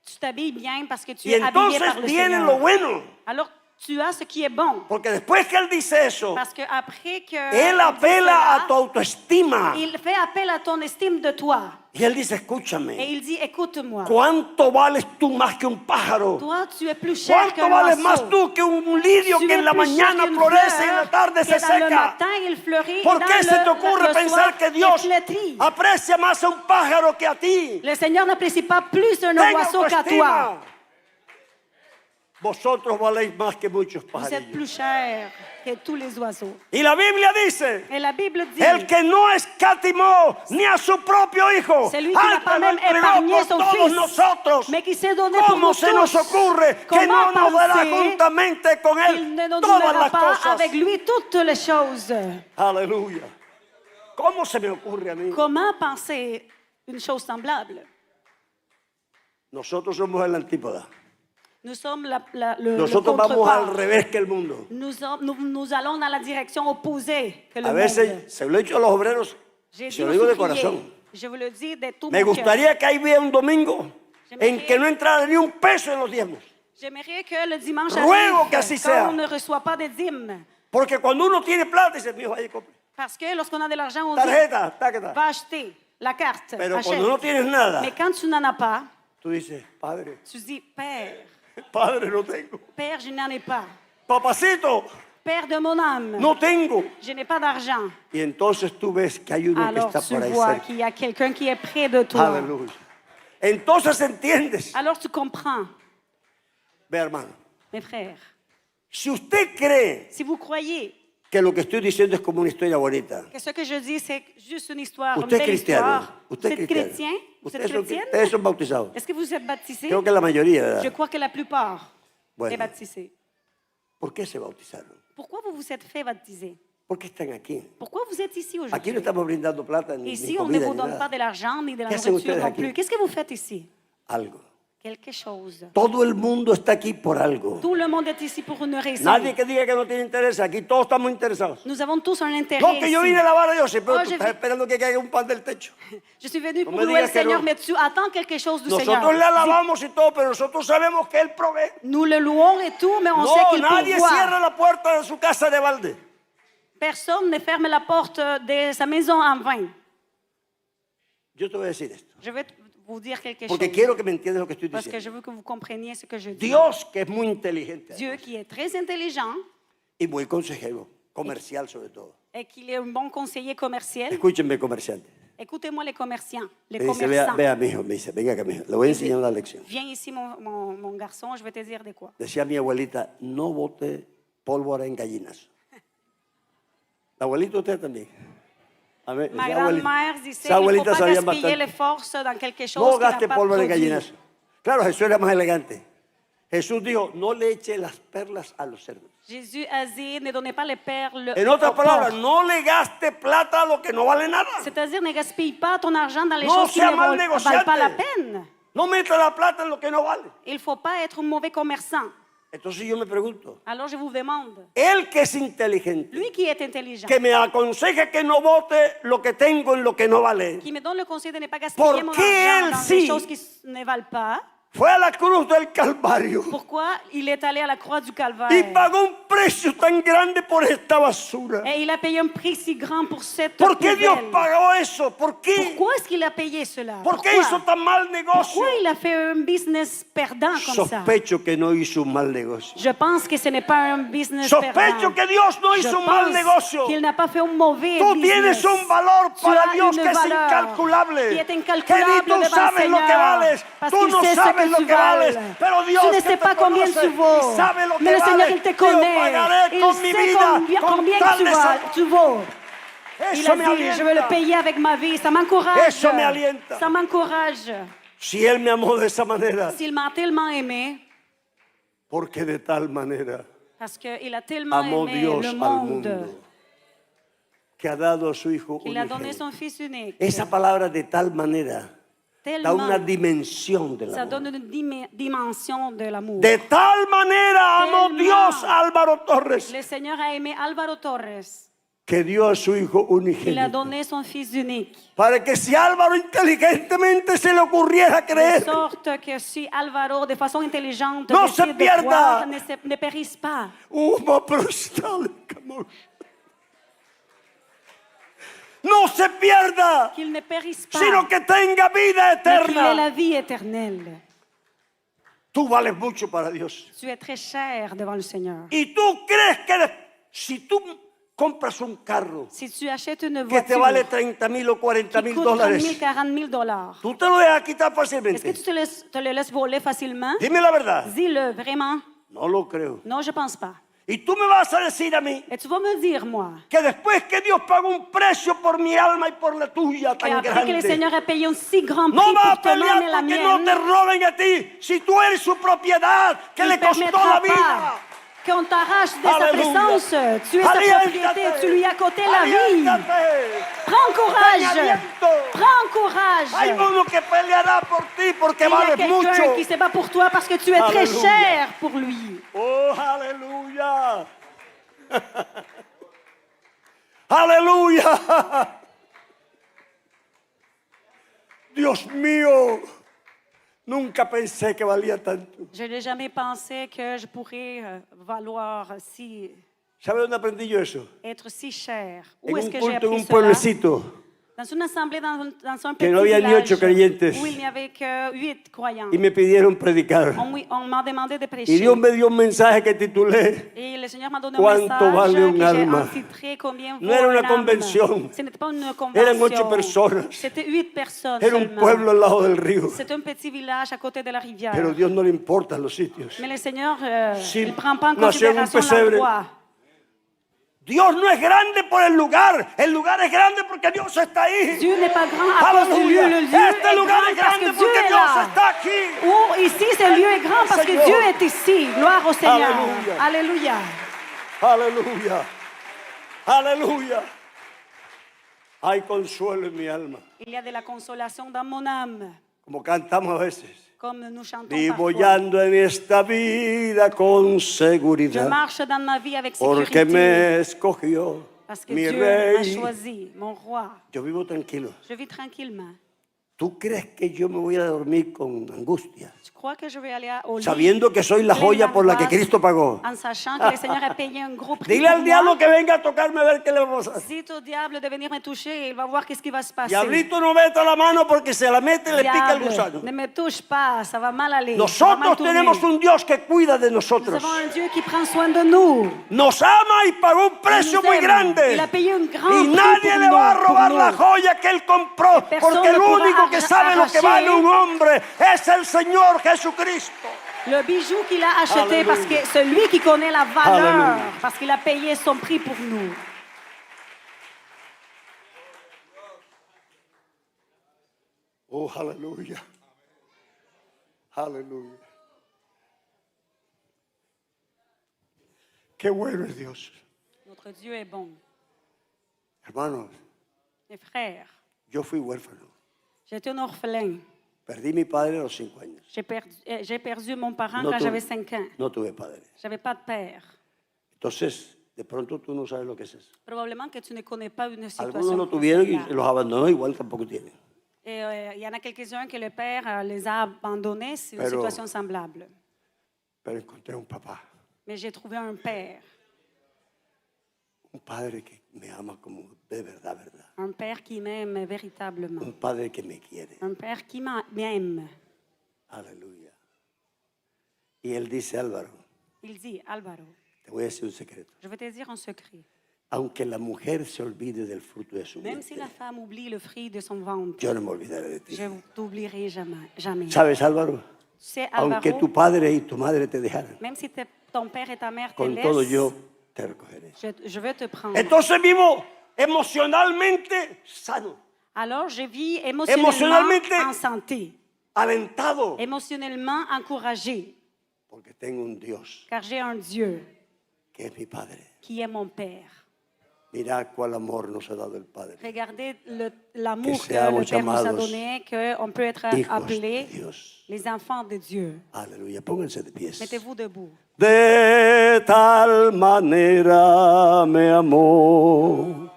Tu t'habilles bien parce que tu Y es habillé entonces par le viene Seigneur. lo bueno, Alors, tu as ce qui est bon. porque después que Él dice eso, Parce qu'après que Él il dit apela a tu cela, autoestima. il fait appel à ton estime de toi. Y Él dice, Et escúchame, il dit, écoute-moi. ¿cuánto vales tú más que un pájaro? Toi, tu es plus cher ¿Cuánto qu'un vales oiseau. más tú que un lirio Tu que es en la plus cher mañana qu'une florece y en fleur, la tarde que se dans le seca? matin, il fleurit, ¿Por et dans qué se te le ocurre pensar soir, que Dios il flétrit. aprecia más a un pájaro que a ti? Le Seigneur n'apprécie pas plus un Tenga oiseau qu'à autoestima. toi. Vosotros valéis más que muchos Vous êtes pajarillos. plus cher que tous les oiseaux. Y la Biblia dice, Et la Bible dit, el que no escatimó ni a su propio hijo, celui qui n'a pas antes lo même entregó épargné por son todos fils, nosotros. mais qui s'est donné pour ¿Cómo nous se nos tous, ocurre que comment no nos dará penser juntamente con qu'il él ne nous todas donnera las pas cosas? avec lui toutes les choses? Aleluya. ¿Cómo se me ocurre a mí? Comment penser une chose semblable? Nosotros somos el antípoda. Nous sommes le Nosotros vamos al contrepart. revés que el mundo. Nous allons dans la direction opposée que le A monde. veces, se lo he dicho a los obreros, J'ai se dit lo aux digo de ouvriers, corazón. je vous le dis de tout Me mon cœur. gustaría que hubiera un domingo en que no entrara ni un peso en los diezmos. J'aimerais que le dimanche Ruego arrive que así quand sea. on ne reçoit pas de dîmes. Porque cuando uno tiene plata, dice, mijo, vaya y compre. Parce que lorsqu'on a de l'argent, on dit, Tarjeta, taqueta. va acheter la carte, Pero achète. cuando no tienes nada, Mais quand tu n'en as pas, tú dices, padre, tu dis, Père, padre, no tengo. Père, je n'en ai pas. Papacito, Père de mon âme, no tengo. je n'ai pas d'argent. Y entonces tú ves que hay uno que Alors está tu por ahí vois cerca. qu'il y a quelqu'un qui est près de toi. Aleluya. Entonces entiendes, Alors tu comprends, ve hermano, mes frères, si usted cree si vous croyez que lo que estoy diciendo es como una historia bonita, que ce que je dis, c'est juste une histoire, une usted es belle cristiano, histoire, usted vous es êtes cristiano, chrétien? Vous êtes ustedes chrétienne? son bautizados. Est-ce que vous êtes baptisé? Creo que la mayoría, Je ¿verdad? crois que la plupart. Bueno. baptisés. ¿Por qué se bautizaron? Pourquoi vous vous êtes fait baptiser? ¿Por qué están aquí? Pourquoi vous êtes ici Aquí no aujourd'hui? estamos brindando plata ni Ici, on ne comida vous ni donne pas nada. de l'argent ni de la ¿Qué hacen nourriture ustedes non aquí? plus. Qu'est-ce que vous faites ici? Algo. Quelque chose. Todo el mundo está aquí por algo. Tout le monde est ici pour une raison. Nadie que diga que no tiene interés. Aquí todos estamos interesados. Nous avons tous un intérêt No, que yo ici. vine a alabar a Dios, sí, pero Oh, tú je estás vi- esperando que caiga un pan del techo. Je suis venu No pour me louer le digas que Seigneur, no. mais tu attends quelque chose du Nosotros Seigneur. le alabamos y todo, pero nosotros sabemos que Él provee. Nous le louons et tout, mais on sait No, qu'il nadie pourvoit. cierra la puerta de su casa de balde. Personne ne ferme la porte de sa maison en vain. Yo te voy a decir esto, Je vais vous dire quelque porque chose. quiero que me entiendas lo que estoy Parce que diciendo. je veux que vous compreniez ce que je dis. Dios, que es muy inteligente Dieu qui est très intelligent y muy consejero, comercial sobre todo. et qu'il est un bon conseiller commercial. Escúchenme, comerciantes. Écoutez-moi les commerçants, les Me dice, vea, commerçants. vea, mijo, me dice, venga acá, mijo, le voy a enseñar una lección. Viens ici, mon garçon, je vais te dire de quoi. Decía mi abuelita, no bote pólvora en gallinas. La abuelita usted también. A ver, Ma esa abuelita- grand-mère disait esa qu'il ne faut abuelita pas sabía gaspiller bastante. les forces dans quelque chose No qui n'a gaste pas pólvora en produit. gallinas. Claro, Jesús era más elegante. Jesús dijo, no le eche las perlas a los cerdos. Jésus a dit, ne donnez pas les perles En aux otras palabras, porcs. no le gaste plata a lo que no vale nada. C'est-à-dire, ne gaspille pas ton argent dans les No choses qui sea ne mal valent pas la negociante. peine. No meta la plata en lo que no vale. Il ne faut pas être un mauvais commerçant. Entonces yo me pregunto, Alors je vous demande, él que es inteligente, lui qui est intelligent, que me aconseja que no bote lo que tengo en lo que no vale, qui me donne le conseil de ne pas gaspiller ¿Por mon qué argent él dans sí? des choses qui ne valent pas, fue a la cruz del Calvario pourquoi il est allé à la croix du Calvaire y pagó un precio tan grande por esta basura. et il a payé un prix si grand pour cette ¿Por qué Dios poubelle. pagó eso? ¿Por qué? Pourquoi est-ce qu'il a payé cela? ¿Por qué Pourquoi? hizo tan mal negocio? Pourquoi il a fait un business perdant comme ça? Sospecho que no hizo un mal negocio. Je pense que ce n'est pas un business Sospecho perdant. que Dios no Je hizo un mal pense negocio. qu'il n'a pas fait un mauvais Tú business. tienes un valor Tu para as Dios une que es valeur incalculable. qui est Que ni incalculable tú devant le sabes lo que Seigneur, vales, parce tú qu'il no sait ce sabes que lo tu que vales, vales. pero Dios Tu ne que sais te pas combien conoce tu vaux, y sabe lo mais le que Seigneur, vales, il te yo connaît. pagaré Il con mi sait vida, combien con tal tu de tu vaux. Il Eso a me dit, je veux le alienta. payer avec ma vie. Ça m'encourage. Eso me alienta. Ça m'encourage. Si Él me amó de esa manera, S'il m'a tellement aimé, porque de tal manera parce qu'il a tellement amó aimé Dios le al monde, mundo, que ha dado a su Hijo qu'il a donné unigénito. son Fils unique. Esa palabra de tal manera da una Tellement, dimensión del ça amor. donne une dimension de l'amour. De tal manera amó Tellement. Dios a Álvaro Torres Le Seigneur a aimé Álvaro Torres. que dio a su Hijo Il a unigénito. donné son Fils unique. Para que si Álvaro inteligentemente se le ocurriera De creer, sorte que si Álvaro, de façon intelligente, No décide se de pierda. croire, ne périsse pas. no se pierda, Qu'il ne périsse pas. sino que tenga vida Mais qu'il ait eterna. la vie éternelle. Tú vales mucho para Dios. Tu es très cher devant le Seigneur. Y tú crees que si tú compras un carro Si tu achètes une que te voiture vale 30,000 o 40,000 qui coûte 30 000, dólares, 40 000 dollars, tú te lo dejas quitar est-ce que fácilmente. tu te le laisses voler facilement? Dime la verdad. Dis-le, vraiment. No lo creo. Non, je pense pas. Y tú me vas a decir a mí Et tu vas me dire, moi, que después que Dios pagó un precio por mi alma y por la tuya tan qu'après que le grande, Seigneur a payé un si grand prix no va a pour ton âme pelear et la porque no te mienne, roben a ti, si tú eres su propiedad, que il le ne costó permettra la vida. pas qu'on t'arrache de sa Alléluia. présence. Tu es sa propriété, tu lui as coté la vie. Aliéntate. Prends courage. Ten aliento. Prends courage. Hay uno que peleará por ti porque Il y a vales quelqu'un mucho. qui se bat pour toi parce que tu es très Alléluia. cher pour lui. Oh, aleluya. Aleluya. Dios mío, nunca pensé que valía tanto. Je n'ai jamais pensé que je pourrais valoir si, ¿Sabe dónde aprendí yo eso? être si cher. En Où est-ce un que j'ai culto en appris un cela? pueblecito. Dans une assemblée, dans un Que petit no había ni village 8 creyentes. où il n'y avait que 8 croyants. Y me pidieron predicar. On m'a demandé de Y prêcher. Dios me dio un mensaje que titulé Et le Seigneur m'a donné un ¿Cuánto message vale un que j'ai alma? intitré combien No vaut era un una âme. convención. Ce n'était pas une Eran convention. 8 personas. C'était 8 personnes Era un seulement. pueblo al lado del río. C'est un petit village à côté de la rivière. Pero Dios no le importan los sitios. Mais le Seigneur, Si il ne prend pas en nació en un considération pesebre, l'endroit. Dios no es grande por el lugar es grande porque Dios está ahí. Dieu n'est pas grand à cause du lieu. Aleluya. Le lieu est Este lugar es grand parce grande que Dieu porque est Dios là. está aquí. Oh, ici, ce lieu est grand parce que Seigneur. Dieu est ici. Gloire au Seigneur. Alléluia. Alléluia. Aleluya. Aleluya. Hay consuelo en mi alma. Il y a de la consolation dans mon âme, Como cantamos a veces. comme nous chantons Vivo parfois. y ando en esta vida con Je seguridad. marche dans ma vie avec Porque sécurité me escogió parce que mi Dieu m'a rey. choisi, mon roi. Yo vivo tranquilo. Je vis tranquillement. ¿Tú crees que yo me voy a dormir con angustia? Tu crois que je vais aller au lit Sabiendo que soy la plein joya por la que d'angoisse, Cristo pagó. en sachant que le Seigneur a payé un gros prix Dile pour al diablo moi. que venga a tocarme a ver qué le vamos a hacer. Dites au diable de venir me toucher, il va voir qu'est-ce qui va se passer. Diablito, no meta la mano porque se la mete y le pica el Diable, gusano. ne me touche pas, ça va mal aller. ça va mal Nosotros tourner. tenemos un Dios que cuida de Nous nosotros. avons un Dieu qui prend soin de nous. Nos ama y pagó un precio nous muy aime. grande. Il a payé un grand Y prix nadie pour le va a nous, robar pour la nous. joya que él compró. Que personne Porque el ne pourra único que sabe lo que arracher. vale un hombre es el Señor Jesucristo. Le bijou qu'il a acheté Alléluia. parce que celui qui connaît la valeur, Alléluia. parce qu'il a payé son prix pour nous. Oh, aleluya. Aleluya. Qué bueno es Dios. Notre Dieu est bon. Hermanos, Mes frères, yo fui huérfano. j'étais un orphelin. Perdí mi padre a los 5 años. J'ai perdu mon parent No quand tuve- j'avais 5 ans. No tuve padre. J'avais pas de père. Entonces, de pronto tú no sabes lo que es eso. Probablement que tu ne connais pas une Algunos situation lo tuvieron y semblable. los abandonó, igual tampoco tienen. Et il y en a quelques-uns que le père les a abandonnés, c'est une Pero- situation semblable. Pero encontré un papá, Mais j'ai trouvé un père, un padre que me ama como de verdad, verdad. un père qui m'aime véritablement, Un padre que me quiere. un père qui m'aime. Aleluya. Y él dice, Álvaro, Il dit, Alvaro, te voy a decir un secreto. je vais te dire un secret. Aunque la mujer se olvide del fruto de su Même si vientre, la femme oublie le fruit de son ventre, yo no me olvidaré de ti. je ne t'oublierai jamais. Jamais. Tu ¿Sabes, Álvaro? sais, Alvaro, Aunque tu padre y tu madre te dejaran, même si ton père et ta mère te con todo laissent, yo te recogeré. je veux te prendre. Entonces vivo emocionalmente sano, Alors, je vis Émotionnellement, émotionnellement en santé, alentado, émotionnellement encouragé, porque tengo un Dios car j'ai un Dieu que es mi Padre. qui est mon Père. Mira cuál amor nos ha dado el Padre. Regardez l'amour Que que le seamos Père nous a llamados donné, qu'on peut être hijos appelés de Dios. les enfants de Dieu. Aleluya, pónganse de pies. Mettez-vous debout. De tal manera me amó,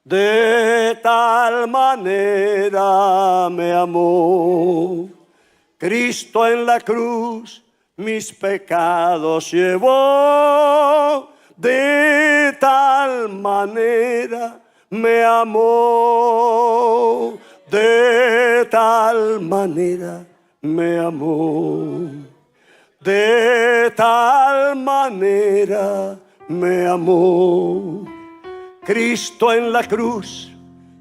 de tal manera me amó, Cristo en la cruz mis pecados llevó, de tal manera me amó, de tal manera me amó. De tal manera me amó, Cristo en la cruz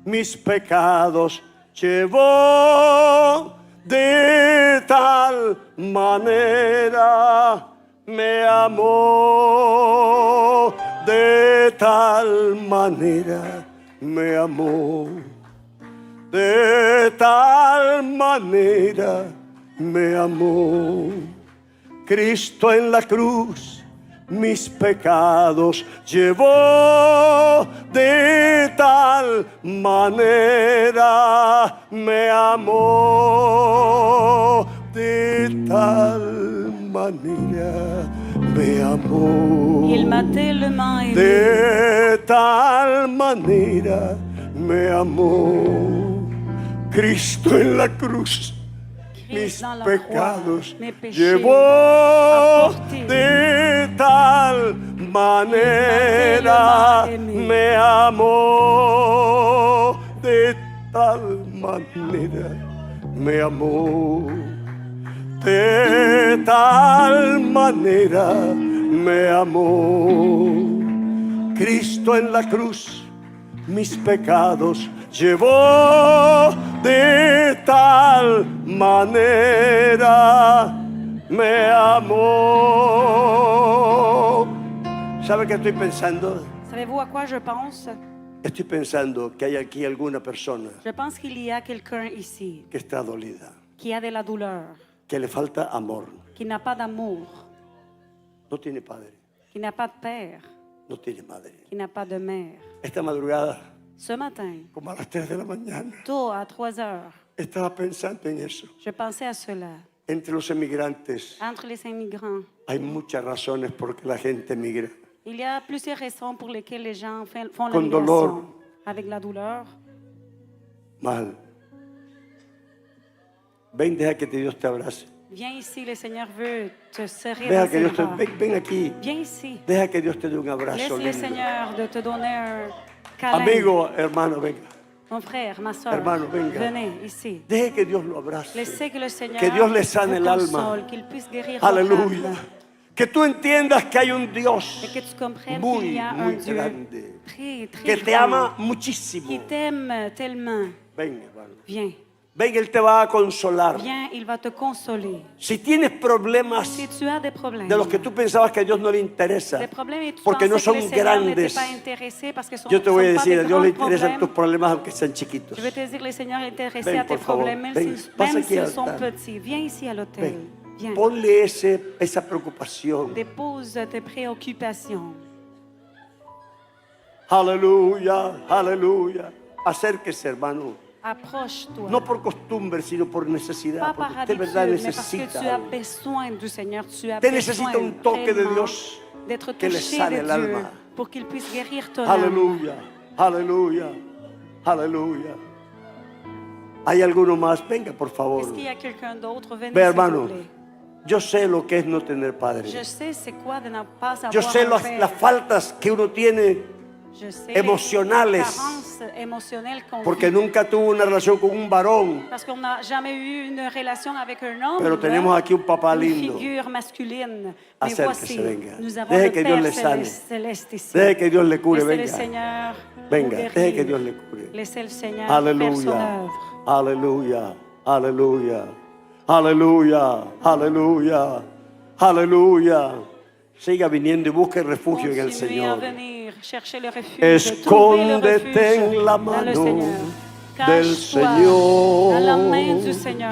mis pecados llevó. De tal manera me amó, de tal manera me amó, de tal manera me amó. Cristo en la cruz mis pecados llevó, de tal manera me amó, de tal manera me amó. Il m'a tellement aimé. De tal manera me amó. Cristo en la cruz mis dans la pecados croix, mes péchés, llevó, apporté. de tal manera aimé. me amó, de tal manera me amó, de tal manera me amó. Cristo en la cruz mis pecados llevó, de tal manera me amó. ¿Sabe qué estoy pensando? Vous Savez-vous à quoi je pense? Estoy pensando que hay aquí alguna persona Je pense qu'il y a quelqu'un ici que está dolida, qui a de la douleur, que le falta amor. qui n'a pas d'amour, No tiene padre, qui n'a pas de père, no tiene madre. qui n'a pas de mère. Esta madrugada, Ce matin, como a las 3 de la mañana, tôt à 3 heures, estaba pensando en eso. je pensais à cela. Entre los emigrantes Entre les immigrants, hay muchas razones por que la gente emigra. il y a plusieurs raisons pour lesquelles les gens font la Con migration. dolor. Avec la douleur. Mal. Ven, deja que Dios te abrace. Viens ici, le Seigneur veut te serrer Deja dans que ses Dios te, bras. ven aquí. Viens ici. Deja que Dios te dé un abrazo Laisse le lindo. Seigneur de te donner un câlin. Amigo, hermano, venga. Mon frère, ma soeur, Hermano, venga. venez ici. Deje que Dios lo abrace. Laissez que le Seigneur Que Dios le sane vous el alma. console, qu'il puisse guérir votre Aleluya. âme. Que tú entiendas que hay un Dios Et que tu comprennes qu'il muy, y a un muy Dieu grande. très, très Que te grand, ama muchísimo. qui t'aime tellement. Ven, hermano. Viens, Ven, Él te va a consolar. viens, il va te consoler. Si tienes problemas Si tu as des problèmes, de los que tú pensabas que a Dios no le interesa, des problèmes et tu porque no pensais son que le Seigneur n'était grandes, pas intéressé parce que son, yo te voy a sont pas decir, des a Dios le grands interesan problèmes. tus problemas aunque sean chiquitos. Je vais te dire, le Seigneur est intéressé Ven, à tes por favor, problèmes, même ven, s'ils pasa même aquí al s'ils sont altar. petits. Viens ici à l'hôtel. Ven. Viens. Ponle esa preocupación. Dépose tes préoccupations. Aleluya, aleluya. Acérquese, hermano. Approche-toi. No por costumbre, sino por Pas necesidad. par Porque usted, verdad, habitude, mais parce que necesita. tu as algo. besoin du Seigneur. Tu as Usted besoin necesita un toque de réellement Dios d'être que le touché sane de el Dieu alma. pour qu'il puisse guérir ton âme. Aleluya, aleluya, aleluya. ¿Hay alguno más? Venga, por favor. Est-ce qu'il y a quelqu'un d'autre? Venez, Ve, s'il hermano, vous plaît. yo sé lo que es no tener padre. Je sais c'est quoi de ne pas avoir Yo sé un père. las faltas que uno tiene Je sais emocionales. les carences émotionnelles qu'on porque vit. nunca tuvo una relación con un varón. Parce qu'on n'a jamais eu une relation avec un homme. Pero tenemos aquí un papá une lindo. figure masculine. Mais Acérquese, voici, venga. nous avons Deje le que Dios Père le sane. céleste ici. Deje que Dios le cure, Laissez le venga. Seigneur Venga, vous guérir. deje que Dios le cure. Laissez le Seigneur faire son Aleluya, œuvre. aleluya, aleluya, aleluya, aleluya, aleluya. Siga viniendo y busque refugio en el Continuez à Señor. venir chercher le refuge. Trouvez le Escóndete refuge en la dans le mano Seigneur. del Cache-toi Señor. dans la main du Seigneur.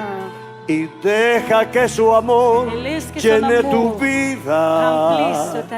Y deja que su amor Et laisse que son llene tu amour vida. remplisse ta vie.